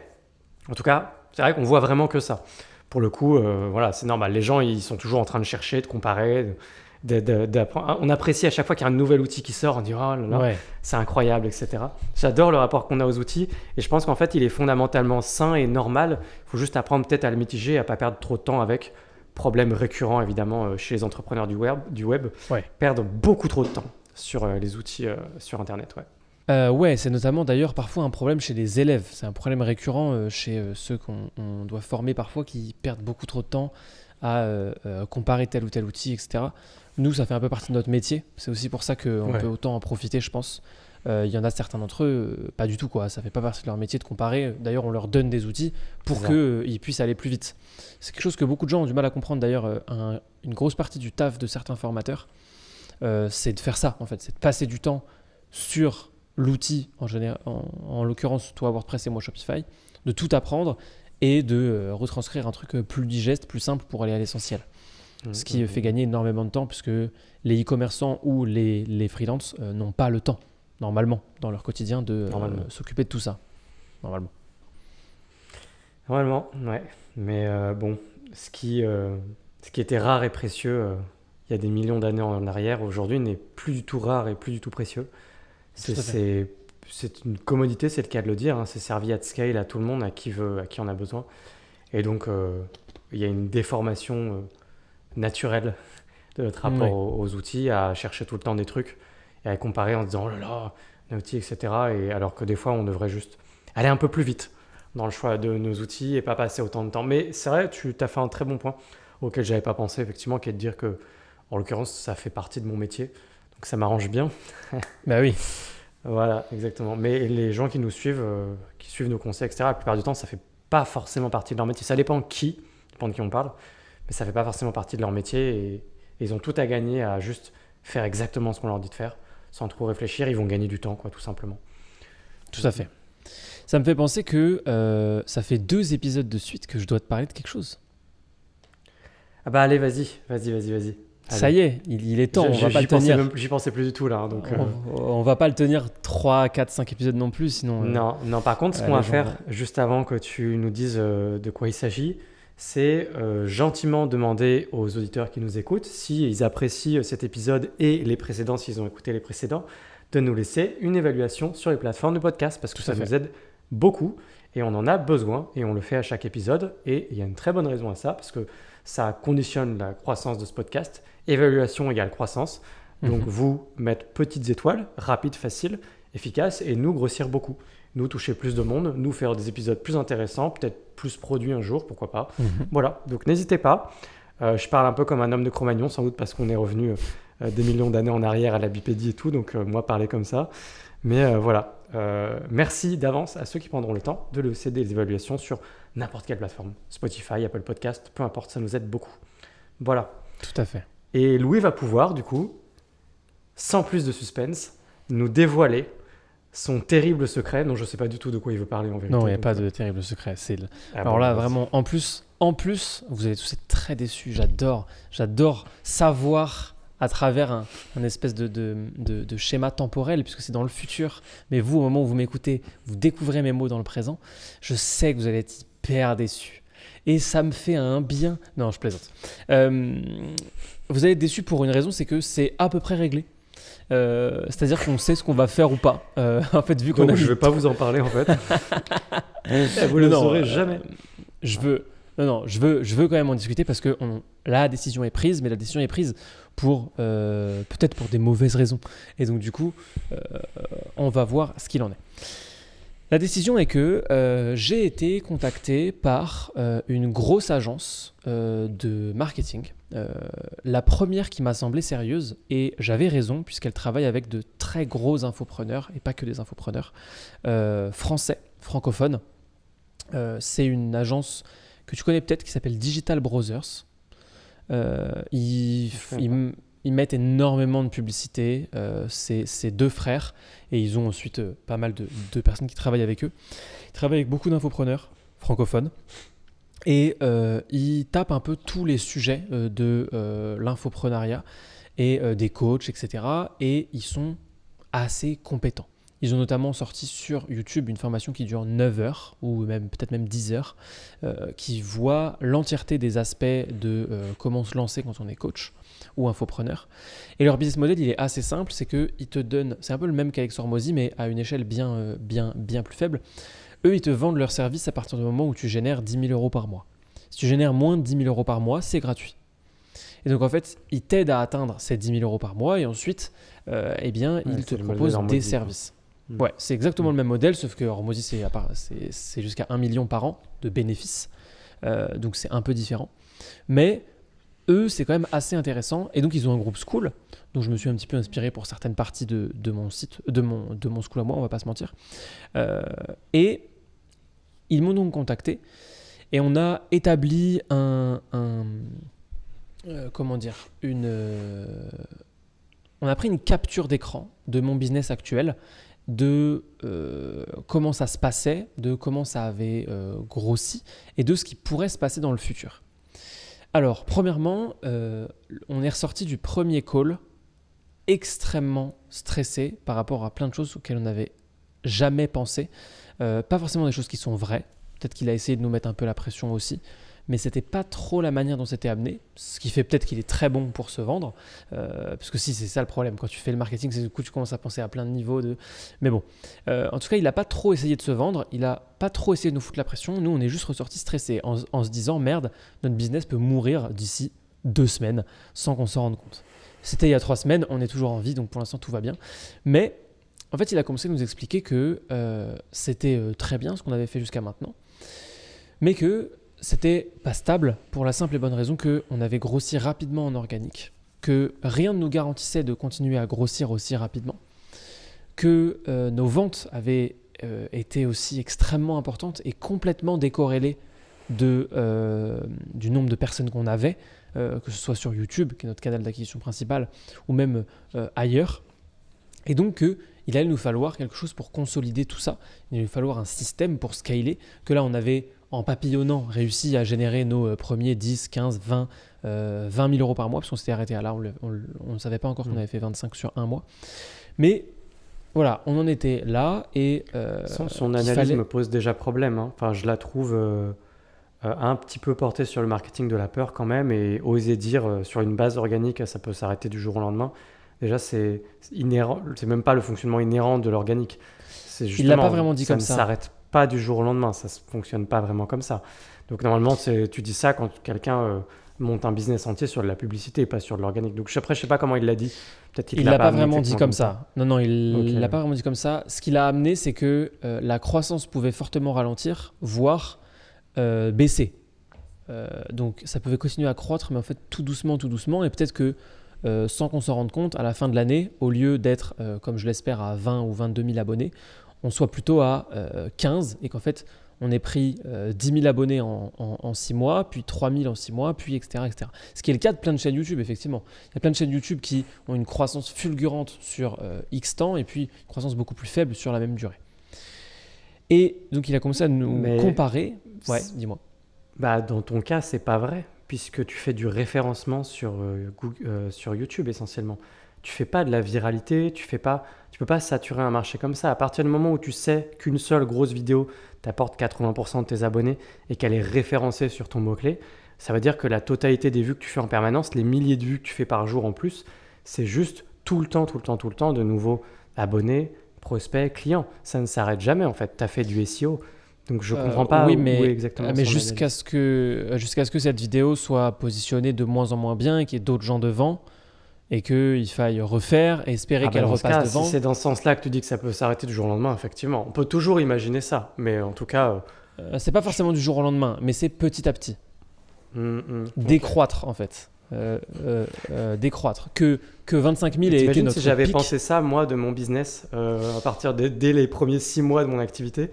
en tout cas, c'est vrai qu'on voit vraiment que ça. Pour le coup, voilà, c'est normal. Les gens, ils sont toujours en train de chercher, de comparer, d'apprendre. On apprécie à chaque fois qu'il y a un nouvel outil qui sort, on dit oh là là, c'est incroyable, etc. J'adore le rapport qu'on a aux outils et je pense qu'en fait, il est fondamentalement sain et normal. Il faut juste apprendre peut-être à le mitiger et à ne pas perdre trop de temps avec. Problème récurrent évidemment chez les entrepreneurs du web, perdre beaucoup trop de temps sur les outils sur Internet. C'est notamment d'ailleurs parfois un problème chez les élèves. C'est un problème récurrent chez ceux qu'on doit former parfois qui perdent beaucoup trop de temps à comparer tel ou tel outil, etc. Nous, ça fait un peu partie de notre métier. C'est aussi pour ça qu'on peut autant en profiter, je pense. Il y en a certains d'entre eux, pas du tout, quoi. Ça fait pas partie de leur métier de comparer. D'ailleurs, on leur donne des outils pour qu'ils puissent aller plus vite. C'est quelque chose que beaucoup de gens ont du mal à comprendre. D'ailleurs, une grosse partie du taf de certains formateurs, c'est de faire ça, en fait. C'est de passer du temps sur l'outil, en l'occurrence, toi WordPress et moi Shopify, de tout apprendre et de retranscrire un truc plus digeste, plus simple pour aller à l'essentiel. Ce qui fait gagner énormément de temps puisque les e-commerçants ou les freelances n'ont pas le temps, normalement, dans leur quotidien, de s'occuper de tout ça. Normalement, ouais. Mais bon, ce qui était rare et précieux il y a des millions d'années en arrière, aujourd'hui, n'est plus du tout rare et plus du tout précieux. C'est une commodité, c'est le cas de le dire. Hein. C'est servi at scale à tout le monde, à qui en a besoin. Et donc, il y a une déformation naturelle de notre rapport aux outils, à chercher tout le temps des trucs et à comparer en se disant « Oh là là, un outil, etc. » Et alors que des fois, on devrait juste aller un peu plus vite dans le choix de nos outils et pas passer autant de temps. Mais c'est vrai, tu as fait un très bon point. auquel je n'avais pas pensé, effectivement, qui est de dire que, en l'occurrence, ça fait partie de mon métier. Donc ça m'arrange bien. Bah oui. Voilà, exactement. Mais les gens qui nous suivent, qui suivent nos conseils, etc., la plupart du temps, ça ne fait pas forcément partie de leur métier. Ça dépend de qui on parle, mais ça ne fait pas forcément partie de leur métier et ils ont tout à gagner à juste faire exactement ce qu'on leur dit de faire, sans trop réfléchir. Ils vont gagner du temps, quoi, tout simplement. Tout à fait. Ça me fait penser que ça fait 2 épisodes de suite que je dois te parler de quelque chose. Ah bah allez, vas-y. Ça y est, il est temps, on va pas le tenir. J'y pensais plus du tout là. Donc, on va pas le tenir 3, 4, 5 épisodes non plus, sinon... Non, par contre, ce qu'on va faire, juste avant que tu nous dises de quoi il s'agit, c'est gentiment demander aux auditeurs qui nous écoutent, s'ils apprécient cet épisode et les précédents, s'ils ont écouté les précédents, de nous laisser une évaluation sur les plateformes de podcast, parce que ça nous aide beaucoup et on en a besoin et on le fait à chaque épisode. Et il y a une très bonne raison à ça, parce que ça conditionne la croissance de ce podcast. Évaluation égale croissance. Donc vous mettre petites étoiles, rapide, facile, efficace, et nous grossir beaucoup. Nous toucher plus de monde, nous faire des épisodes plus intéressants, peut-être plus produits un jour, pourquoi pas. Voilà, donc n'hésitez pas. Je parle un peu comme un homme de Cro-Magnon, sans doute parce qu'on est revenu des millions d'années en arrière à la bipédie et tout, donc moi parler comme ça. Mais voilà, merci d'avance à ceux qui prendront le temps de laisser des évaluations sur n'importe quelle plateforme. Spotify, Apple Podcast, peu importe, ça nous aide beaucoup. Voilà. Tout à fait. Et Louis va pouvoir, du coup, sans plus de suspense, nous dévoiler son terrible secret, dont je ne sais pas du tout de quoi il veut parler en vérité. Non, il n'y a pas de terrible secret. Alors là, vraiment, en plus, vous allez tous être très déçus. J'adore savoir à travers un espèce de schéma temporel, puisque c'est dans le futur. Mais vous, au moment où vous m'écoutez, vous découvrez mes mots dans le présent. Je sais que vous allez être hyper déçus. Et ça me fait un bien... Non, je plaisante. Vous allez être déçus pour une raison, c'est que c'est à peu près réglé. C'est-à-dire qu'on sait ce qu'on va faire ou pas. En fait, vu qu'on donc je ne vais pas vous en parler, en fait. Vous ne le saurez jamais. Je veux quand même en discuter parce que la décision est prise, mais la décision est prise pour peut-être pour des mauvaises raisons. Et donc, du coup, on va voir ce qu'il en est. La décision est que j'ai été contacté par une grosse agence de marketing. La première qui m'a semblé sérieuse, et j'avais raison puisqu'elle travaille avec de très gros infopreneurs, et pas que des infopreneurs, français, francophones. C'est une agence que tu connais peut-être qui s'appelle Digital Brothers. Ils mettent énormément de publicité, c'est 2 frères et ils ont ensuite pas mal de personnes qui travaillent avec eux. Ils travaillent avec beaucoup d'infopreneurs francophones et ils tapent un peu tous les sujets de l'infoprenariat et des coachs, etc. Et ils sont assez compétents. Ils ont notamment sorti sur YouTube une formation qui dure 9 heures ou peut-être même 10 heures qui voit l'entièreté des aspects de comment se lancer quand on est coach ou infopreneur. Et leur business model, il est assez simple, c'est qu'ils te donnent, c'est un peu le même qu'avec Hormozy, mais à une échelle bien plus faible. Eux, ils te vendent leur service à partir du moment où tu génères 10 000 euros par mois. Si tu génères moins de 10 000 euros par mois, c'est gratuit. Et donc, en fait, ils t'aident à atteindre ces 10 000 euros par mois et ensuite, ils te proposent des services. Ouais, c'est exactement le même modèle, sauf que Hormozy, c'est jusqu'à 1 million par an de bénéfices. Donc, c'est un peu différent. Mais eux, c'est quand même assez intéressant. Et donc, ils ont un groupe school, dont je me suis un petit peu inspiré pour certaines parties de mon site, de mon school à moi, on va pas se mentir. Et ils m'ont donc contacté. Et on a établi on a pris une capture d'écran de mon business actuel, de comment ça se passait, de comment ça avait grossi et de ce qui pourrait se passer dans le futur. Alors, premièrement, on est ressorti du premier call extrêmement stressé par rapport à plein de choses auxquelles on n'avait jamais pensé. Pas forcément des choses qui sont vraies. Peut-être qu'il a essayé de nous mettre un peu la pression aussi. Mais ce n'était pas trop la manière dont c'était amené, ce qui fait peut-être qu'il est très bon pour se vendre, parce que si, c'est ça le problème, quand tu fais le marketing, c'est du coup tu commences à penser à plein de niveaux. Mais bon, en tout cas, il n'a pas trop essayé de se vendre, il n'a pas trop essayé de nous foutre la pression, nous on est juste ressortis stressés en se disant, merde, notre business peut mourir d'ici 2 semaines sans qu'on s'en rende compte. C'était il y a 3 semaines, on est toujours en vie, donc pour l'instant tout va bien. Mais en fait, il a commencé à nous expliquer que c'était très bien ce qu'on avait fait jusqu'à maintenant, mais que c'était pas stable pour la simple et bonne raison qu'on avait grossi rapidement en organique, que rien ne nous garantissait de continuer à grossir aussi rapidement, que nos ventes avaient été aussi extrêmement importantes et complètement décorrélées du nombre de personnes qu'on avait, que ce soit sur YouTube, qui est notre canal d'acquisition principal, ou même ailleurs. Et donc, il allait nous falloir quelque chose pour consolider tout ça. Il allait nous falloir un système pour scaler, que là, on avait, en papillonnant, réussi à générer nos premiers 10, 15, 20 000 euros par mois, parce qu'on s'était arrêté à là, on ne savait pas encore qu'on avait fait 25 sur un mois. Mais voilà, on en était là. Et son analyse me pose déjà problème. Hein. Enfin, je la trouve un petit peu portée sur le marketing de la peur quand même, et oser dire sur une base organique, ça peut s'arrêter du jour au lendemain. Déjà, c'est inhérent, c'est même pas le fonctionnement inhérent de l'organique. C'est justement, il l'a pas vraiment dit comme ça. Ça ne s'arrête pas du jour au lendemain, ça ne fonctionne pas vraiment comme ça. Donc normalement, tu dis ça quand quelqu'un monte un business entier sur de la publicité et pas sur de l'organique. Donc après, je sais pas comment il l'a dit. Peut-être qu'il l'a pas vraiment dit comme ça. Non, il l'a pas vraiment dit comme ça. Ce qu'il a amené, c'est que la croissance pouvait fortement ralentir, voire baisser. Donc ça pouvait continuer à croître, mais en fait tout doucement, et peut-être que sans qu'on s'en rende compte, à la fin de l'année, au lieu d'être, comme je l'espère, à 20 ou 22 000 abonnés, on soit plutôt à 15 et qu'en fait, on ait pris 10 000 abonnés en 6 mois, puis 3 000 en 6 mois, puis etc., etc. Ce qui est le cas de plein de chaînes YouTube, effectivement. Il y a plein de chaînes YouTube qui ont une croissance fulgurante sur X temps et puis une croissance beaucoup plus faible sur la même durée. Et donc, il a commencé à nous comparer. Ouais, dis-moi. Dans ton cas, c'est pas vrai, puisque tu fais du référencement sur YouTube essentiellement. Tu fais pas de la viralité, tu peux pas saturer un marché comme ça. À partir du moment où tu sais qu'une seule grosse vidéo t'apporte 80% de tes abonnés et qu'elle est référencée sur ton mot-clé, ça veut dire que la totalité des vues que tu fais en permanence, les milliers de vues que tu fais par jour en plus, c'est juste tout le temps de nouveaux abonnés, prospects, clients. Ça ne s'arrête jamais en fait. Tu as fait du SEO. Donc je comprends pas où est exactement. Mais jusqu'à ce que cette vidéo soit positionnée de moins en moins bien et qu'il y ait d'autres gens devant et qu'il faille refaire et espérer qu'elle repasse devant. Si c'est dans ce sens-là que tu dis que ça peut s'arrêter du jour au lendemain, effectivement, on peut toujours imaginer ça. Mais en tout cas, c'est pas forcément du jour au lendemain, mais c'est petit à petit. Décroître en fait. Décroître. Que 25 000 ait été notre si j'avais pic. pensé ça moi de mon business à partir dès les premiers 6 mois de mon activité.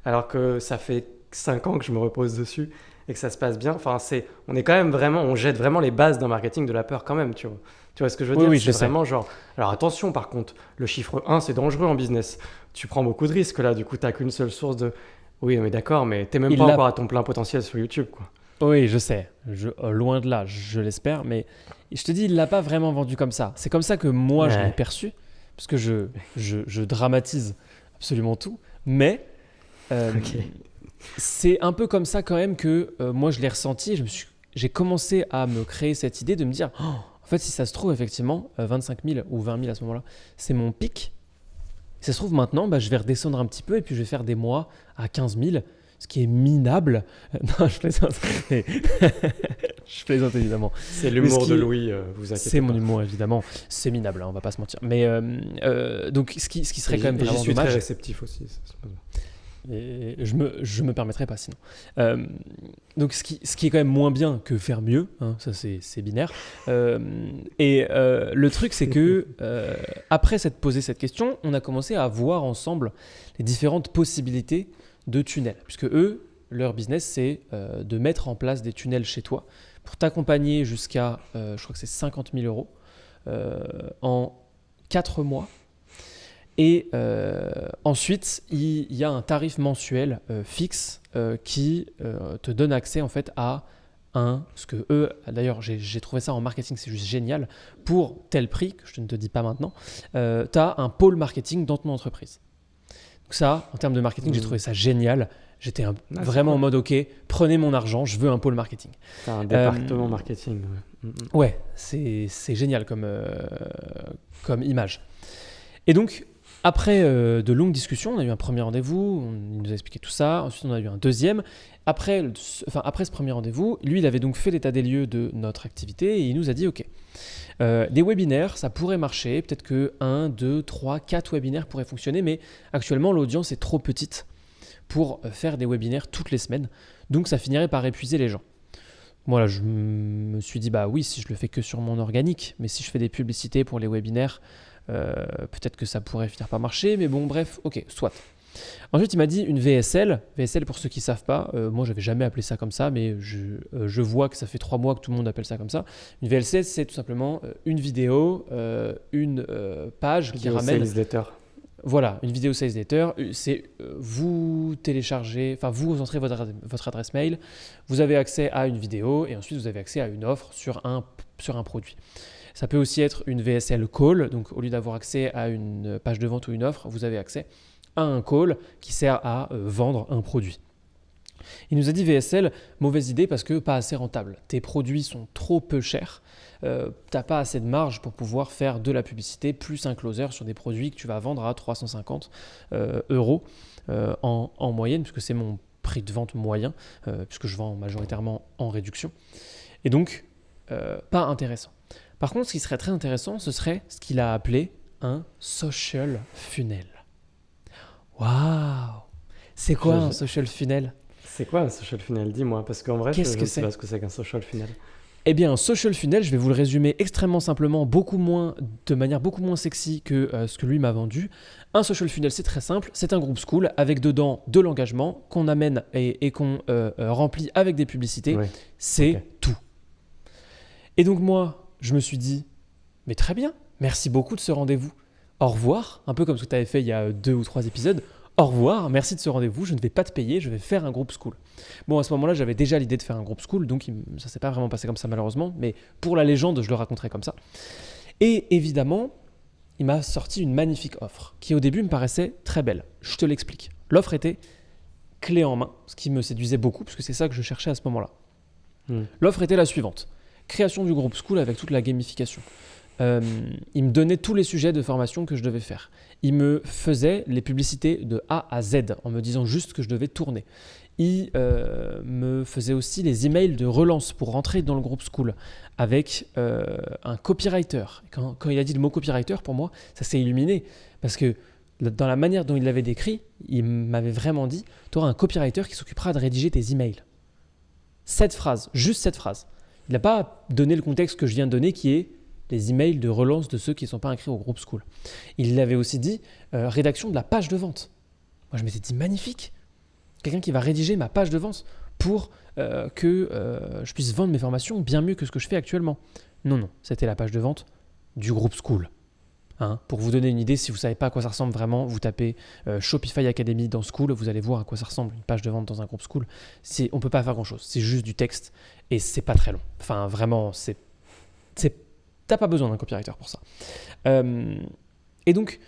Alors que ça fait 5 ans que je me repose dessus et que ça se passe bien. Enfin, on jette vraiment les bases d'un marketing de la peur quand même, tu vois. Tu vois ce que je veux dire ? Oui, c'est vraiment genre... Alors attention par contre, le chiffre 1, c'est dangereux en business. Tu prends beaucoup de risques là, du coup, tu n'as qu'une seule source de... Oui, mais d'accord, mais tu n'es même pas encore à ton plein potentiel sur YouTube, quoi. Oui, je sais. Loin de là, je l'espère. Mais je te dis, il ne l'a pas vraiment vendu comme ça. C'est comme ça que moi, je l'ai perçu. Parce que je dramatise absolument tout. Mais... c'est un peu comme ça quand même que moi je l'ai ressenti. J'ai commencé à me créer cette idée de me dire en fait si ça se trouve effectivement 25 000 ou 20 000 à ce moment-là c'est mon pic. Si ça se trouve maintenant je vais redescendre un petit peu et puis je vais faire des mois à 15 000, ce qui est minable. Non, je plaisante. Je plaisante évidemment. C'est l'humour de Louis, vous inquiétez pas. C'est mon humour évidemment. C'est minable, on va pas se mentir. Mais donc ce qui serait quand même vraiment dommage. Je suis très réceptif aussi. Et je me permettrai pas sinon. Donc ce qui est quand même moins bien que faire mieux, hein, ça c'est binaire. Le truc c'est que après s'être posé cette question, on a commencé à voir ensemble les différentes possibilités de tunnels, puisque eux, leur business c'est de mettre en place des tunnels chez toi pour t'accompagner jusqu'à, je crois que c'est 50 000 euros en 4 mois. Et ensuite, il y a un tarif mensuel fixe qui te donne accès en fait à ce que eux, d'ailleurs j'ai trouvé ça en marketing, c'est juste génial, pour tel prix, que je ne te dis pas maintenant, tu as un pôle marketing dans ton entreprise. Donc ça, en termes de marketing, j'ai trouvé ça génial. J'étais vraiment en mode, ok, prenez mon argent, je veux un pôle marketing. Tu as un département marketing. Ouais, c'est génial comme image. Et donc, après de longues discussions, on a eu un premier rendez-vous, il nous a expliqué tout ça, ensuite on a eu un deuxième. Après ce premier rendez-vous, lui, il avait donc fait l'état des lieux de notre activité et il nous a dit, ok, des webinaires, ça pourrait marcher, peut-être que 1, 2, 3, 4 webinaires pourraient fonctionner, mais actuellement, l'audience est trop petite pour faire des webinaires toutes les semaines. Donc ça finirait par épuiser les gens. Voilà, je me suis dit, bah oui, si je le fais que sur mon organique, mais si je fais des publicités pour les webinaires, peut-être que ça pourrait finir par marcher, mais bon, bref, ok, soit. Ensuite, il m'a dit une VSL. VSL, pour ceux qui ne savent pas, moi, je n'avais jamais appelé ça comme ça, mais je vois que ça fait 3 mois que tout le monde appelle ça comme ça. Une VSL, c'est tout simplement une vidéo, une page qui ramène… Sales letter. Voilà, une vidéo sales letter, c'est vous téléchargez, enfin vous entrez votre adresse mail, vous avez accès à une vidéo et ensuite vous avez accès à une offre sur un produit. Ça peut aussi être une VSL call, donc au lieu d'avoir accès à une page de vente ou une offre, vous avez accès à un call qui sert à vendre un produit. Il nous a dit VSL, mauvaise idée parce que pas assez rentable. Tes produits sont trop peu chers, tu n'as pas assez de marge pour pouvoir faire de la publicité plus un closer sur des produits que tu vas vendre à 350 euros en moyenne, puisque c'est mon prix de vente moyen, puisque je vends majoritairement en réduction. Et donc, pas intéressant. Par contre, ce qui serait très intéressant, ce serait ce qu'il a appelé un social funnel. Waouh! C'est quoi un social funnel? C'est quoi un social funnel? Dis-moi, parce qu'en vrai, je ne sais pas ce que c'est qu'un social funnel. Eh bien, un social funnel, je vais vous le résumer extrêmement simplement, de manière beaucoup moins sexy que ce que lui m'a vendu. Un social funnel, c'est très simple, c'est un groupe school avec dedans de l'engagement qu'on amène et qu'on remplit avec des publicités. Ouais. C'est tout. Et donc moi, je me suis dit, mais très bien, merci beaucoup de ce rendez-vous. Au revoir, un peu comme ce que tu avais fait il y a 2 ou 3 épisodes. Au revoir, merci de ce rendez-vous, je ne vais pas te payer, je vais faire un groupe school. Bon, à ce moment-là, j'avais déjà l'idée de faire un groupe school, donc ça ne s'est pas vraiment passé comme ça malheureusement, mais pour la légende, je le raconterai comme ça. Et évidemment, il m'a sorti une magnifique offre, qui au début me paraissait très belle. Je te l'explique. L'offre était clé en main, ce qui me séduisait beaucoup, parce que c'est ça que je cherchais à ce moment-là. L'offre était la suivante. Création du groupe school avec toute la gamification. Il me donnait tous les sujets de formation que je devais faire. Il me faisait les publicités de A à Z en me disant juste que je devais tourner. Il me faisait aussi les emails de relance pour rentrer dans le groupe school avec un copywriter. Quand il a dit le mot copywriter, pour moi, ça s'est illuminé parce que dans la manière dont il l'avait décrit, il m'avait vraiment dit « tu auras un copywriter qui s'occupera de rédiger tes emails ». Cette phrase, juste cette phrase. Il n'a pas donné le contexte que je viens de donner qui est les emails de relance de ceux qui ne sont pas inscrits au groupe school. Il l'avait aussi dit, rédaction de la page de vente. Moi, je m'étais dit, magnifique. Quelqu'un qui va rédiger ma page de vente pour que je puisse vendre mes formations bien mieux que ce que je fais actuellement. Non, c'était la page de vente du groupe school. Pour vous donner une idée, si vous ne savez pas à quoi ça ressemble vraiment, vous tapez Shopify Academy dans School, vous allez voir à quoi ça ressemble une page de vente dans un groupe school. On ne peut pas faire grand-chose, c'est juste du texte et c'est pas très long. Enfin, vraiment, t'as pas besoin d'un copywriter pour ça. Et donc,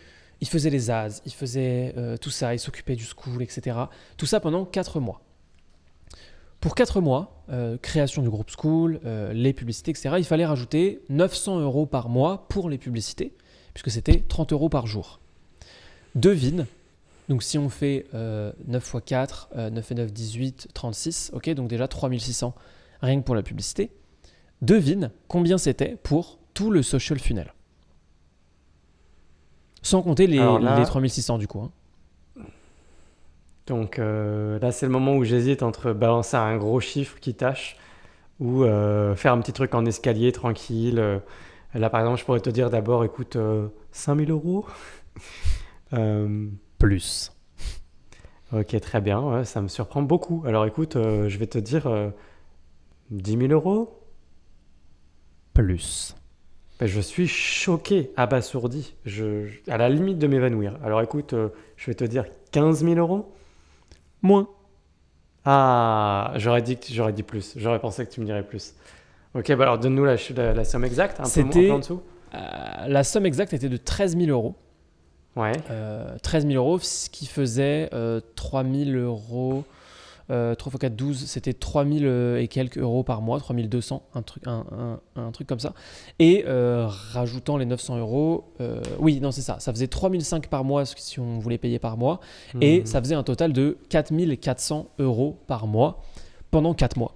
il faisait les ads, il faisait tout ça, il s'occupait du school, etc. Tout ça pendant 4 mois. Pour 4 mois, création du groupe school, les publicités, etc., il fallait rajouter 900 € par mois pour les publicités, puisque c'était 30 € par jour. Devine, donc si on fait 9 x 4, 9 et 9, 18, 36, ok, donc déjà 3600 rien que pour la publicité. Devine combien c'était pour tout le social funnel. Sans compter les 3600 du coup. Donc là, c'est le moment où j'hésite entre balancer un gros chiffre qui tâche ou faire un petit truc en escalier tranquille. Là, par exemple, je pourrais te dire d'abord, écoute, 5000 €. Plus. Ok, très bien, ouais, ça me surprend beaucoup. Alors écoute, je vais te dire 10 000 €. Plus. Je suis choqué, abasourdi, à la limite de m'évanouir. Alors écoute, je vais te dire 15 000 €. Moins. Ah, j'aurais dit plus. J'aurais pensé que tu me dirais plus. Ok, bah alors donne-nous la somme exacte, un peu en dessous. La somme exacte était de 13 000 €. Ouais. 13 000 €, ce qui faisait 3 000 €. 3 x 4, 12, c'était 3 000 et quelques euros par mois, 3 200, un truc comme ça. Et rajoutant les 900 €, oui, non, c'est ça. Ça faisait 3 500 par mois si on voulait payer par mois. Et ça faisait un total de 4 400 € par mois pendant 4 mois.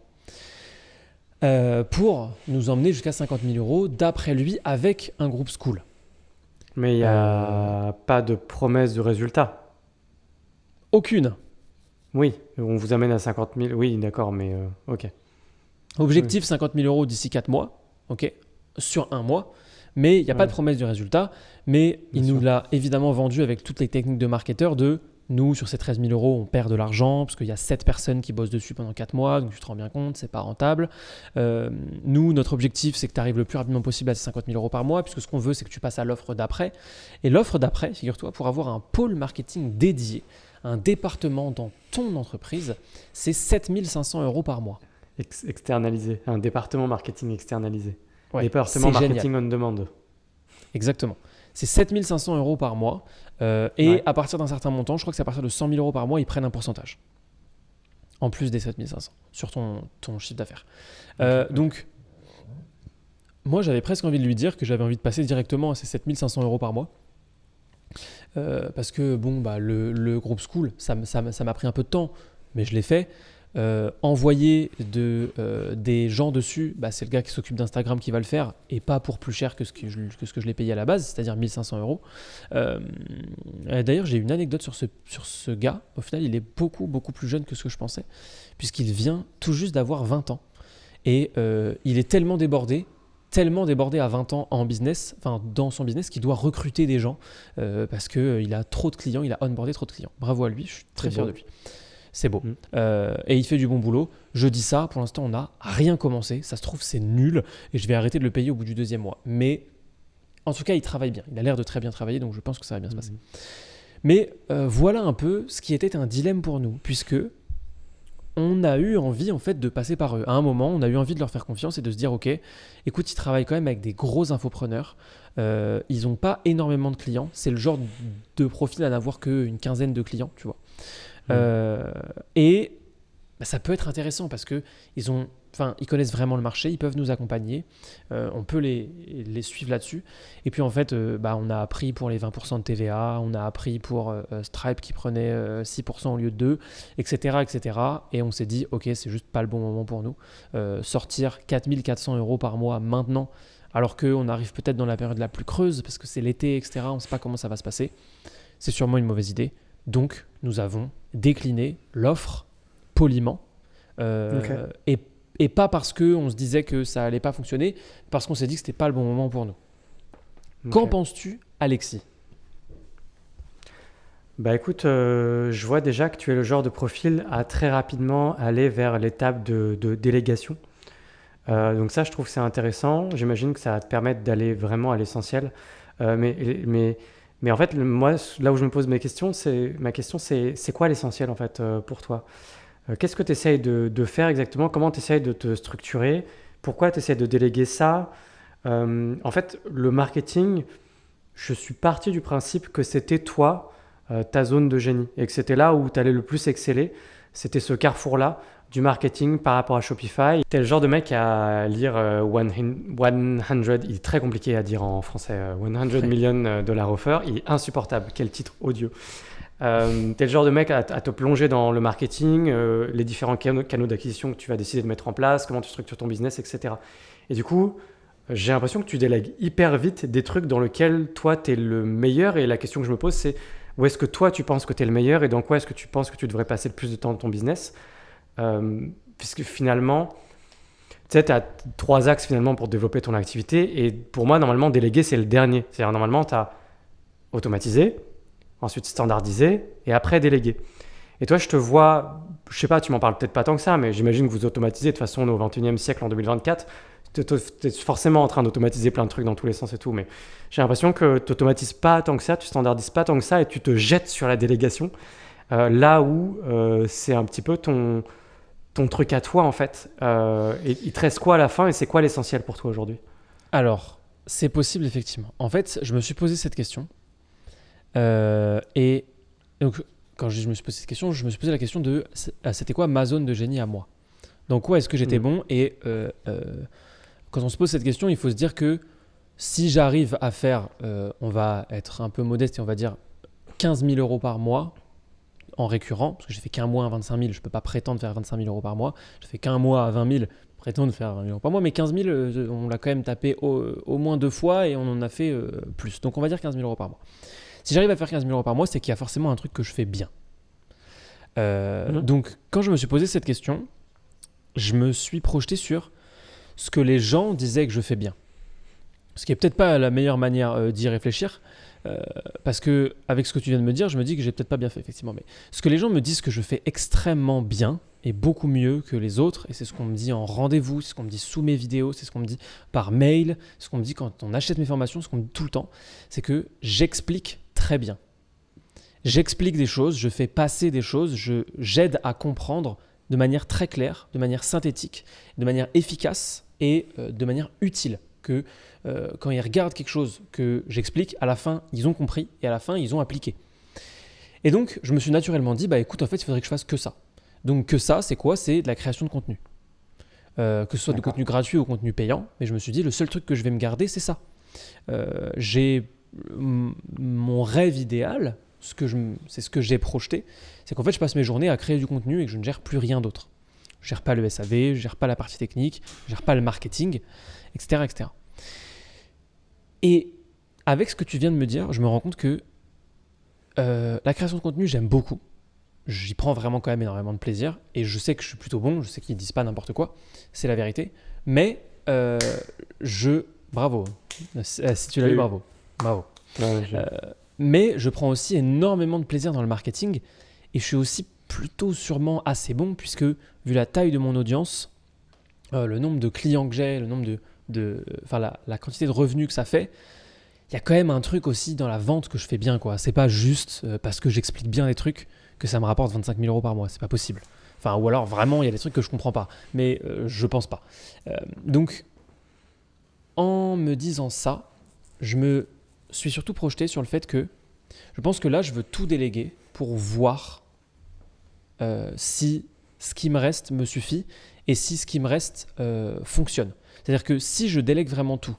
Pour nous emmener jusqu'à 50 000 € d'après lui avec un groupe school. Mais il n'y a pas de promesse de résultat. Aucune. Oui, on vous amène à 50 000. Oui, d'accord, mais ok. Objectif 50 000 euros d'ici 4 mois, ok, sur un mois. Mais il n'y a pas de promesse du résultat. Mais il nous l'a évidemment vendu avec toutes les techniques de marketeur de nous, sur ces 13 000 euros, on perd de l'argent parce qu'il y a 7 personnes qui bossent dessus pendant 4 mois. Donc tu te rends bien compte, c'est pas rentable. Nous, notre objectif, c'est que tu arrives le plus rapidement possible à ces 50 000 euros par mois, puisque ce qu'on veut, c'est que tu passes à l'offre d'après. Et l'offre d'après, figure-toi, pour avoir un pôle marketing dédié, un département dans ton entreprise, c'est 7 500 euros par mois. Externalisé, un département marketing externalisé. Ouais, département marketing génial. on demand. Exactement. C'est 7 500 euros par mois. Et à partir d'un certain montant, je crois que c'est à partir de 100 000 euros par mois, ils prennent un pourcentage. En plus des 7 500 sur ton chiffre d'affaires. Donc, moi, j'avais presque envie de lui dire que j'avais envie de passer directement à ces 7 500 euros par mois. Parce que le groupe School, ça m'a pris un peu de temps, mais je l'ai fait. Envoyer des gens dessus, c'est le gars qui s'occupe d'Instagram qui va le faire, et pas pour plus cher que ce que je l'ai payé à la base, c'est-à-dire 1 500 euros. D'ailleurs, j'ai une anecdote sur ce gars. Au final, il est beaucoup, beaucoup plus jeune que ce que je pensais, puisqu'il vient tout juste d'avoir 20 ans. Et il est tellement débordé à 20 ans en business, enfin dans son business, qu'il doit recruter des gens parce qu'il a trop de clients, il a onboardé trop de clients. Bravo à lui, je suis très fier de lui. C'est beau. Et il fait du bon boulot. Je dis ça, pour l'instant, on n'a rien commencé. Ça se trouve, c'est nul et je vais arrêter de le payer au bout du 2e mois. Mais en tout cas, il travaille bien. Il a l'air de très bien travailler, donc je pense que ça va bien se passer. Mais voilà un peu ce qui était un dilemme pour nous, puisque on a eu envie en fait de passer par eux. À un moment, on a eu envie de leur faire confiance et de se dire ok, écoute, ils travaillent quand même avec des gros infopreneurs. Ils n'ont pas énormément de clients. C'est le genre de profil à n'avoir qu'une quinzaine de clients, tu vois. Et ça peut être intéressant parce que ils connaissent vraiment le marché, ils peuvent nous accompagner, on peut les suivre là-dessus. Et puis en fait, on a appris pour les 20% de TVA, on a appris pour Stripe qui prenait 6% au lieu de 2, etc., etc. Et on s'est dit, ok, c'est juste pas le bon moment pour nous. Sortir 4 400 euros par mois maintenant, alors qu'on arrive peut-être dans la période la plus creuse parce que c'est l'été, etc., on ne sait pas comment ça va se passer, c'est sûrement une mauvaise idée. Donc, nous avons décliné l'offre poliment et pas parce qu'on se disait que ça allait pas fonctionner, parce qu'on s'est dit que c'était pas le bon moment pour nous. Qu'en penses-tu, Alexis ? Écoute, je vois déjà que tu es le genre de profil à très rapidement aller vers l'étape de délégation. Donc ça, je trouve que c'est intéressant. J'imagine que ça va te permettre d'aller vraiment à l'essentiel. Mais en fait, moi, là où je me pose ma question, c'est quoi l'essentiel en fait pour toi ? Qu'est-ce que tu essayes de faire exactement ? Comment tu essayes de te structurer ? Pourquoi tu essayes de déléguer ça ? En fait, le marketing, je suis parti du principe que c'était toi, ta zone de génie, et que c'était là où tu allais le plus exceller. C'était ce carrefour-là du marketing par rapport à Shopify. T'es le genre de mec à lire 100, il est très compliqué à dire en français, 100 million dollar offer, il est insupportable, quel titre odieux. T'es le genre de mec à te plonger dans le marketing, les différents canaux d'acquisition que tu vas décider de mettre en place, comment tu structures ton business, etc. Et du coup, j'ai l'impression que tu délègues hyper vite des trucs dans lesquels toi t'es le meilleur, et la question que je me pose c'est où est-ce que toi tu penses que t'es le meilleur et dans quoi est-ce que tu penses que tu devrais passer le plus de temps dans ton business ? Puisque finalement, tu sais, tu as 3 axes finalement pour développer ton activité, et pour moi, normalement, déléguer, c'est le dernier. C'est-à-dire, normalement, tu as automatisé, ensuite standardisé, et après délégué. Et toi, je te vois, je sais pas, tu m'en parles peut-être pas tant que ça, mais j'imagine que vous automatisez. De toute façon, on est au 21e siècle, en 2024, tu es forcément en train d'automatiser plein de trucs dans tous les sens et tout, mais j'ai l'impression que tu n'automatises pas tant que ça, tu standardises pas tant que ça, et tu te jettes sur la délégation, là où c'est un petit peu ton truc à toi en fait. Et il te reste quoi à la fin et c'est quoi l'essentiel pour toi aujourd'hui ? Alors, c'est possible effectivement. En fait, je me suis posé cette question. Et donc, quand je me suis posé cette question, je me suis posé la question de c'était quoi ma zone de génie à moi ? Dans quoi est-ce que j'étais bon ? Et quand on se pose cette question, il faut se dire que si j'arrive à faire, on va être un peu modeste et on va dire 15 000 euros par mois, en récurrent, parce que j'ai fait qu'un mois à 25 000, je ne peux pas prétendre faire 25 000 euros par mois. Je fais qu'un mois à 20 000, prétendre faire 20 000 euros par mois, mais 15 000, on l'a quand même tapé au moins 2 fois et on en a fait plus. Donc on va dire 15 000 euros par mois. Si j'arrive à faire 15 000 euros par mois, c'est qu'il y a forcément un truc que je fais bien. Donc, quand je me suis posé cette question, je me suis projeté sur ce que les gens disaient que je fais bien. Ce qui est peut-être pas la meilleure manière d'y réfléchir, parce que avec ce que tu viens de me dire, je me dis que j'ai peut-être pas bien fait, effectivement. Mais ce que les gens me disent que je fais extrêmement bien, et beaucoup mieux que les autres, et c'est ce qu'on me dit en rendez-vous, c'est ce qu'on me dit sous mes vidéos, c'est ce qu'on me dit par mail, c'est ce qu'on me dit quand on achète mes formations, ce qu'on me dit tout le temps, c'est que j'explique très bien. J'explique des choses, je fais passer des choses, j'aide à comprendre de manière très claire, de manière synthétique, de manière efficace et de manière utile. Que quand ils regardent quelque chose que j'explique, à la fin, ils ont compris et à la fin, ils ont appliqué. Et donc, je me suis naturellement dit, écoute, en fait, il faudrait que je fasse que ça. Donc, que ça, c'est quoi ? C'est de la création de contenu. Que ce soit du contenu gratuit ou contenu payant. Mais je me suis dit, le seul truc que je vais me garder, c'est ça. J'ai mon rêve idéal, c'est ce que j'ai projeté, c'est qu'en fait, je passe mes journées à créer du contenu et que je ne gère plus rien d'autre. Je ne gère pas le SAV, je ne gère pas la partie technique, je ne gère pas le marketing, etc., etc. Et avec ce que tu viens de me dire, je me rends compte que la création de contenu, j'aime beaucoup. J'y prends vraiment quand même énormément de plaisir et je sais que je suis plutôt bon, je sais qu'ils ne disent pas n'importe quoi, c'est la vérité. Mais bravo, si tu l'as eu, bravo. Mais je prends aussi énormément de plaisir dans le marketing et je suis aussi plutôt sûrement assez bon puisque vu la taille de mon audience, le nombre de clients que j'ai, le nombre la quantité de revenus que ça fait, il y a quand même un truc aussi dans la vente que je fais bien, quoi. C'est pas juste parce que j'explique bien des trucs que ça me rapporte 25 000 € par mois, c'est pas possible. Enfin, ou alors vraiment il y a des trucs que je comprends pas, mais je pense pas. Donc en me disant ça, je me suis surtout projeté sur le fait que je pense que là je veux tout déléguer pour voir si ce qui me reste me suffit et si ce qui me reste fonctionne. C'est-à-dire que si je délègue vraiment tout,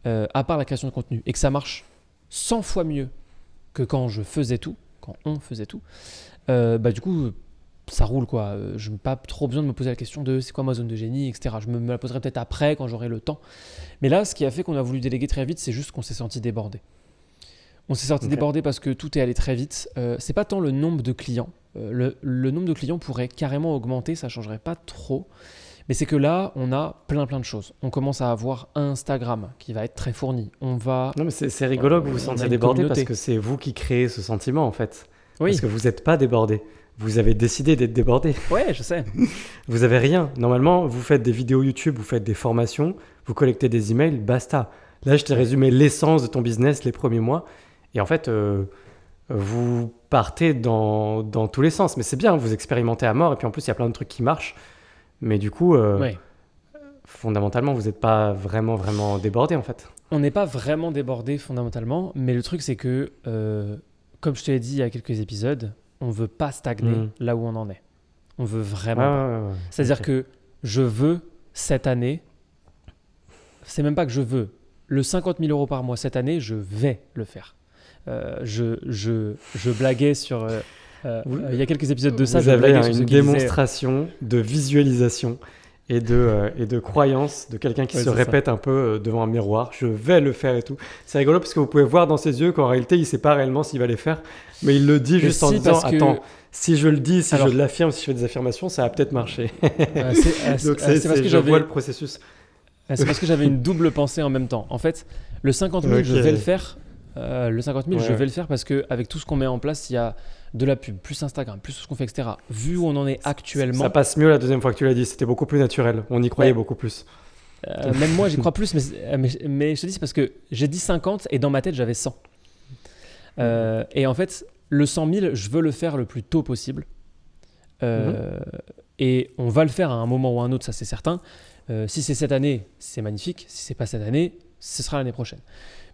à part la création de contenu, et que ça marche 100 fois mieux que quand on faisait tout, du coup, ça roule, quoi. Je n'ai pas trop besoin de me poser la question de c'est quoi ma zone de génie, etc. Je me la poserai peut-être après, quand j'aurai le temps. Mais là, ce qui a fait qu'on a voulu déléguer très vite, c'est juste qu'on s'est senti débordé. On s'est senti débordé parce que tout est allé très vite. C'est pas tant le nombre de clients. Le nombre de clients pourrait carrément augmenter, ça ne changerait pas trop. Mais c'est que là, on a plein de choses. On commence à avoir un Instagram qui va être très fourni. Non, mais c'est rigolo que vous vous sentiez débordé parce que c'est vous qui créez ce sentiment, en fait. Oui. Parce que vous n'êtes pas débordé. Vous avez décidé d'être débordé. Ouais, je sais. Vous avez rien. Normalement, vous faites des vidéos YouTube, vous faites des formations, vous collectez des emails, basta. Là, je t'ai résumé l'essence de ton business les premiers mois. Et en fait, vous partez dans tous les sens. Mais c'est bien, vous expérimentez à mort. Et puis en plus, il y a plein de trucs qui marchent. Mais du coup, fondamentalement, vous n'êtes pas vraiment débordé, en fait. On n'est pas vraiment débordé fondamentalement. Mais le truc, c'est que, comme je te l'ai dit il y a quelques épisodes, on ne veut pas stagner là où on en est. On veut vraiment pas. C'est-à-dire que je veux, cette année, c'est même pas que je veux, le 50 000 € par mois cette année, je vais le faire. Je blaguais sur... il y a quelques épisodes de ça. Vous avez une démonstration de visualisation et de croyance de quelqu'un qui se répète un peu devant un miroir. Je vais le faire et tout. C'est rigolo parce que vous pouvez voir dans ses yeux qu'en réalité, il ne sait pas réellement s'il va les faire. Mais il le dit juste en disant, attends, si je le dis, je l'affirme, si je fais des affirmations, ça va peut-être marcher. Donc je vois le processus. C'est parce que j'avais une double pensée en même temps. En fait, le 50 000, je vais le faire. Je vais le faire parce qu'avec tout ce qu'on met en place, il y a de la pub, plus Instagram, plus tout ce qu'on fait, etc. Vu où on en est actuellement... Ça passe mieux la deuxième fois que tu l'as dit, c'était beaucoup plus naturel. On y croyait beaucoup plus. Même moi, j'y crois plus, mais je te dis, c'est parce que j'ai dit 50 et dans ma tête, j'avais 100. Et en fait, le 100 000, je veux le faire le plus tôt possible. Et on va le faire à un moment ou à un autre, ça c'est certain. Si c'est cette année, c'est magnifique. Si c'est pas cette année, ce sera l'année prochaine.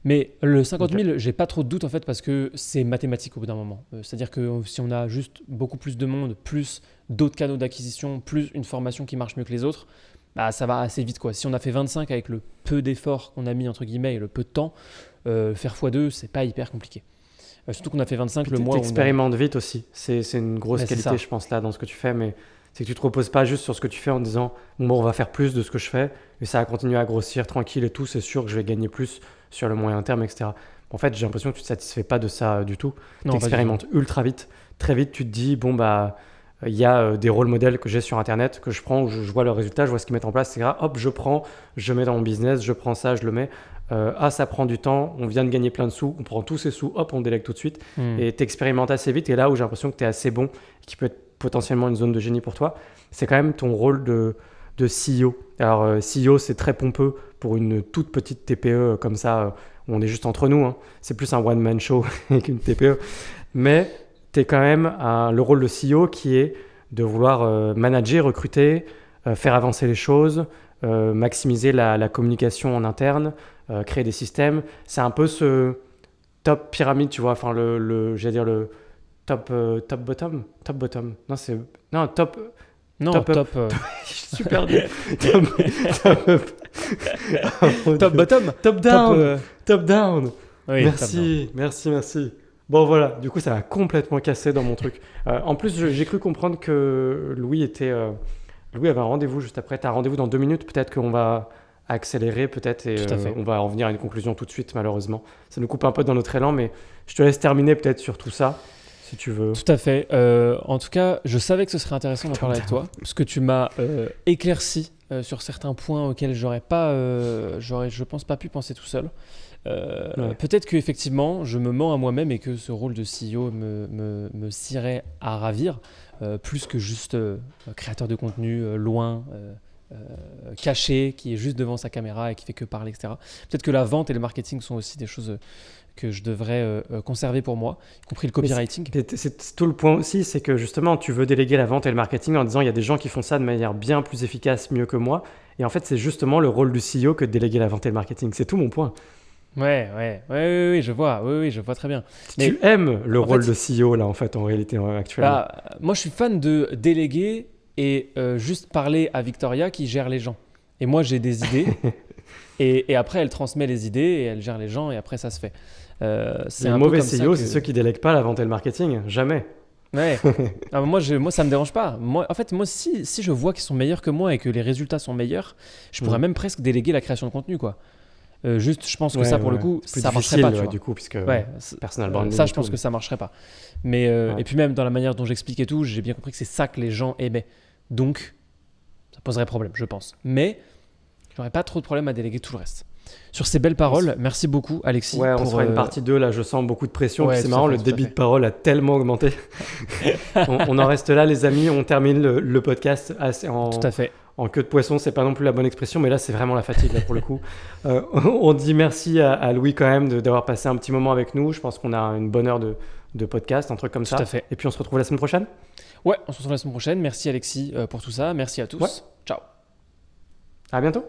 Mais le 50 000, j'ai pas trop de doute en fait parce que c'est mathématique au bout d'un moment. C'est-à-dire que si on a juste beaucoup plus de monde, plus d'autres canaux d'acquisition, plus une formation qui marche mieux que les autres, ça va assez vite, quoi. Si on a fait 25 avec le peu d'efforts qu'on a mis entre guillemets et le peu de temps, faire x2, c'est pas hyper compliqué. Surtout qu'on a fait 25 le mois où on expérimentes vite aussi. C'est une grosse qualité, je pense, là, dans ce que tu fais. Mais c'est que tu te reposes pas juste sur ce que tu fais en disant bon, on va faire plus de ce que je fais et ça va continuer à grossir tranquille et tout. C'est sûr que je vais gagner plus sur le moyen terme, etc. En fait, j'ai l'impression que tu te satisfais pas de ça du tout. Tu expérimentes ultra vite. Très vite, tu te dis bon, Il y a des rôles modèles que j'ai sur Internet, que je prends, où je vois leurs résultats, je vois ce qu'ils mettent en place, etc. Hop, je prends, je mets dans mon business, je prends ça, je le mets. Ça prend du temps, on vient de gagner plein de sous, on prend tous ces sous, hop, on délègue tout de suite. Et t'expérimentes assez vite. Et là où j'ai l'impression que t'es assez bon, qui peut être potentiellement une zone de génie pour toi, c'est quand même ton rôle de CEO. Alors, CEO, c'est très pompeux pour une toute petite TPE comme ça, où on est juste entre nous. Hein. C'est plus un one-man show qu'une TPE. Mais tu es quand même le rôle de CEO qui est de vouloir manager, recruter, faire avancer les choses, maximiser la communication en interne, créer des systèmes. C'est un peu ce top pyramide, tu vois, enfin j'allais dire le top bottom. Non, c'est non top. Non, top. Je suis super perdu. Top bottom. Top down. Top down. Oui, Merci. Bon voilà, du coup ça a complètement cassé dans mon truc. En plus, j'ai cru comprendre que Louis avait un rendez-vous juste après. Tu as un rendez-vous dans 2 minutes, peut-être qu'on va accélérer peut-être et on va en venir à une conclusion tout de suite malheureusement. Ça nous coupe un peu dans notre élan, mais je te laisse terminer peut-être sur tout ça. Si tu veux. Tout à fait. En tout cas, je savais que ce serait intéressant d'en parler avec toi, parce que tu m'as éclairci sur certains points auxquels j'aurais, je pense, pas pu penser tout seul. Peut-être qu'effectivement, je me mens à moi-même et que ce rôle de CEO me cirait à ravir, plus que juste créateur de contenu loin, caché, qui est juste devant sa caméra et qui fait que parler, etc. Peut-être que la vente et le marketing sont aussi des choses que je devrais conserver pour moi, y compris le copywriting. C'est tout le point aussi, c'est que justement, tu veux déléguer la vente et le marketing en disant il y a des gens qui font ça de manière bien plus efficace, mieux que moi. Et en fait, c'est justement le rôle du CEO que de déléguer la vente et le marketing. C'est tout mon point. Oui, je vois. Oui, je vois très bien. Mais tu aimes le rôle de CEO là, en fait, en réalité, actuellement. Moi, je suis fan de déléguer et juste parler à Victoria qui gère les gens. Et moi, j'ai des idées. et après, elle transmet les idées et elle gère les gens et après, ça se fait. C'est un mauvais CEO, c'est ceux qui délèguent pas la vente et le marketing. Jamais. Ouais. Moi, ça me dérange pas. Moi, si je vois qu'ils sont meilleurs que moi et que les résultats sont meilleurs, je pourrais même presque déléguer la création de contenu, quoi. Juste, je pense que ça, pour le coup, ça marcherait pas. Du coup, puisque personnel branding. Ça, je pense que ça marcherait pas. Mais et puis même dans la manière dont j'explique et tout, j'ai bien compris que c'est ça que les gens aimaient. Donc, ça poserait problème, je pense. Mais j'aurais pas trop de problème à déléguer tout le reste. Sur ces belles paroles, merci beaucoup Alexis. Ouais, on fera une partie 2, là je sens beaucoup de pression. C'est marrant, le débit de parole a tellement augmenté. on en reste là les amis, on termine le podcast tout à fait. En queue de poisson, c'est pas non plus la bonne expression, mais là c'est vraiment la fatigue là, pour le coup. On dit merci à Louis quand même d'avoir passé un petit moment avec nous. Je pense qu'on a une bonne heure de podcast, un truc comme ça. Tout à fait. Et puis on se retrouve la semaine prochaine. Ouais, on se retrouve la semaine prochaine. Merci Alexis pour tout ça. Merci à tous. Ouais. Ciao. À bientôt.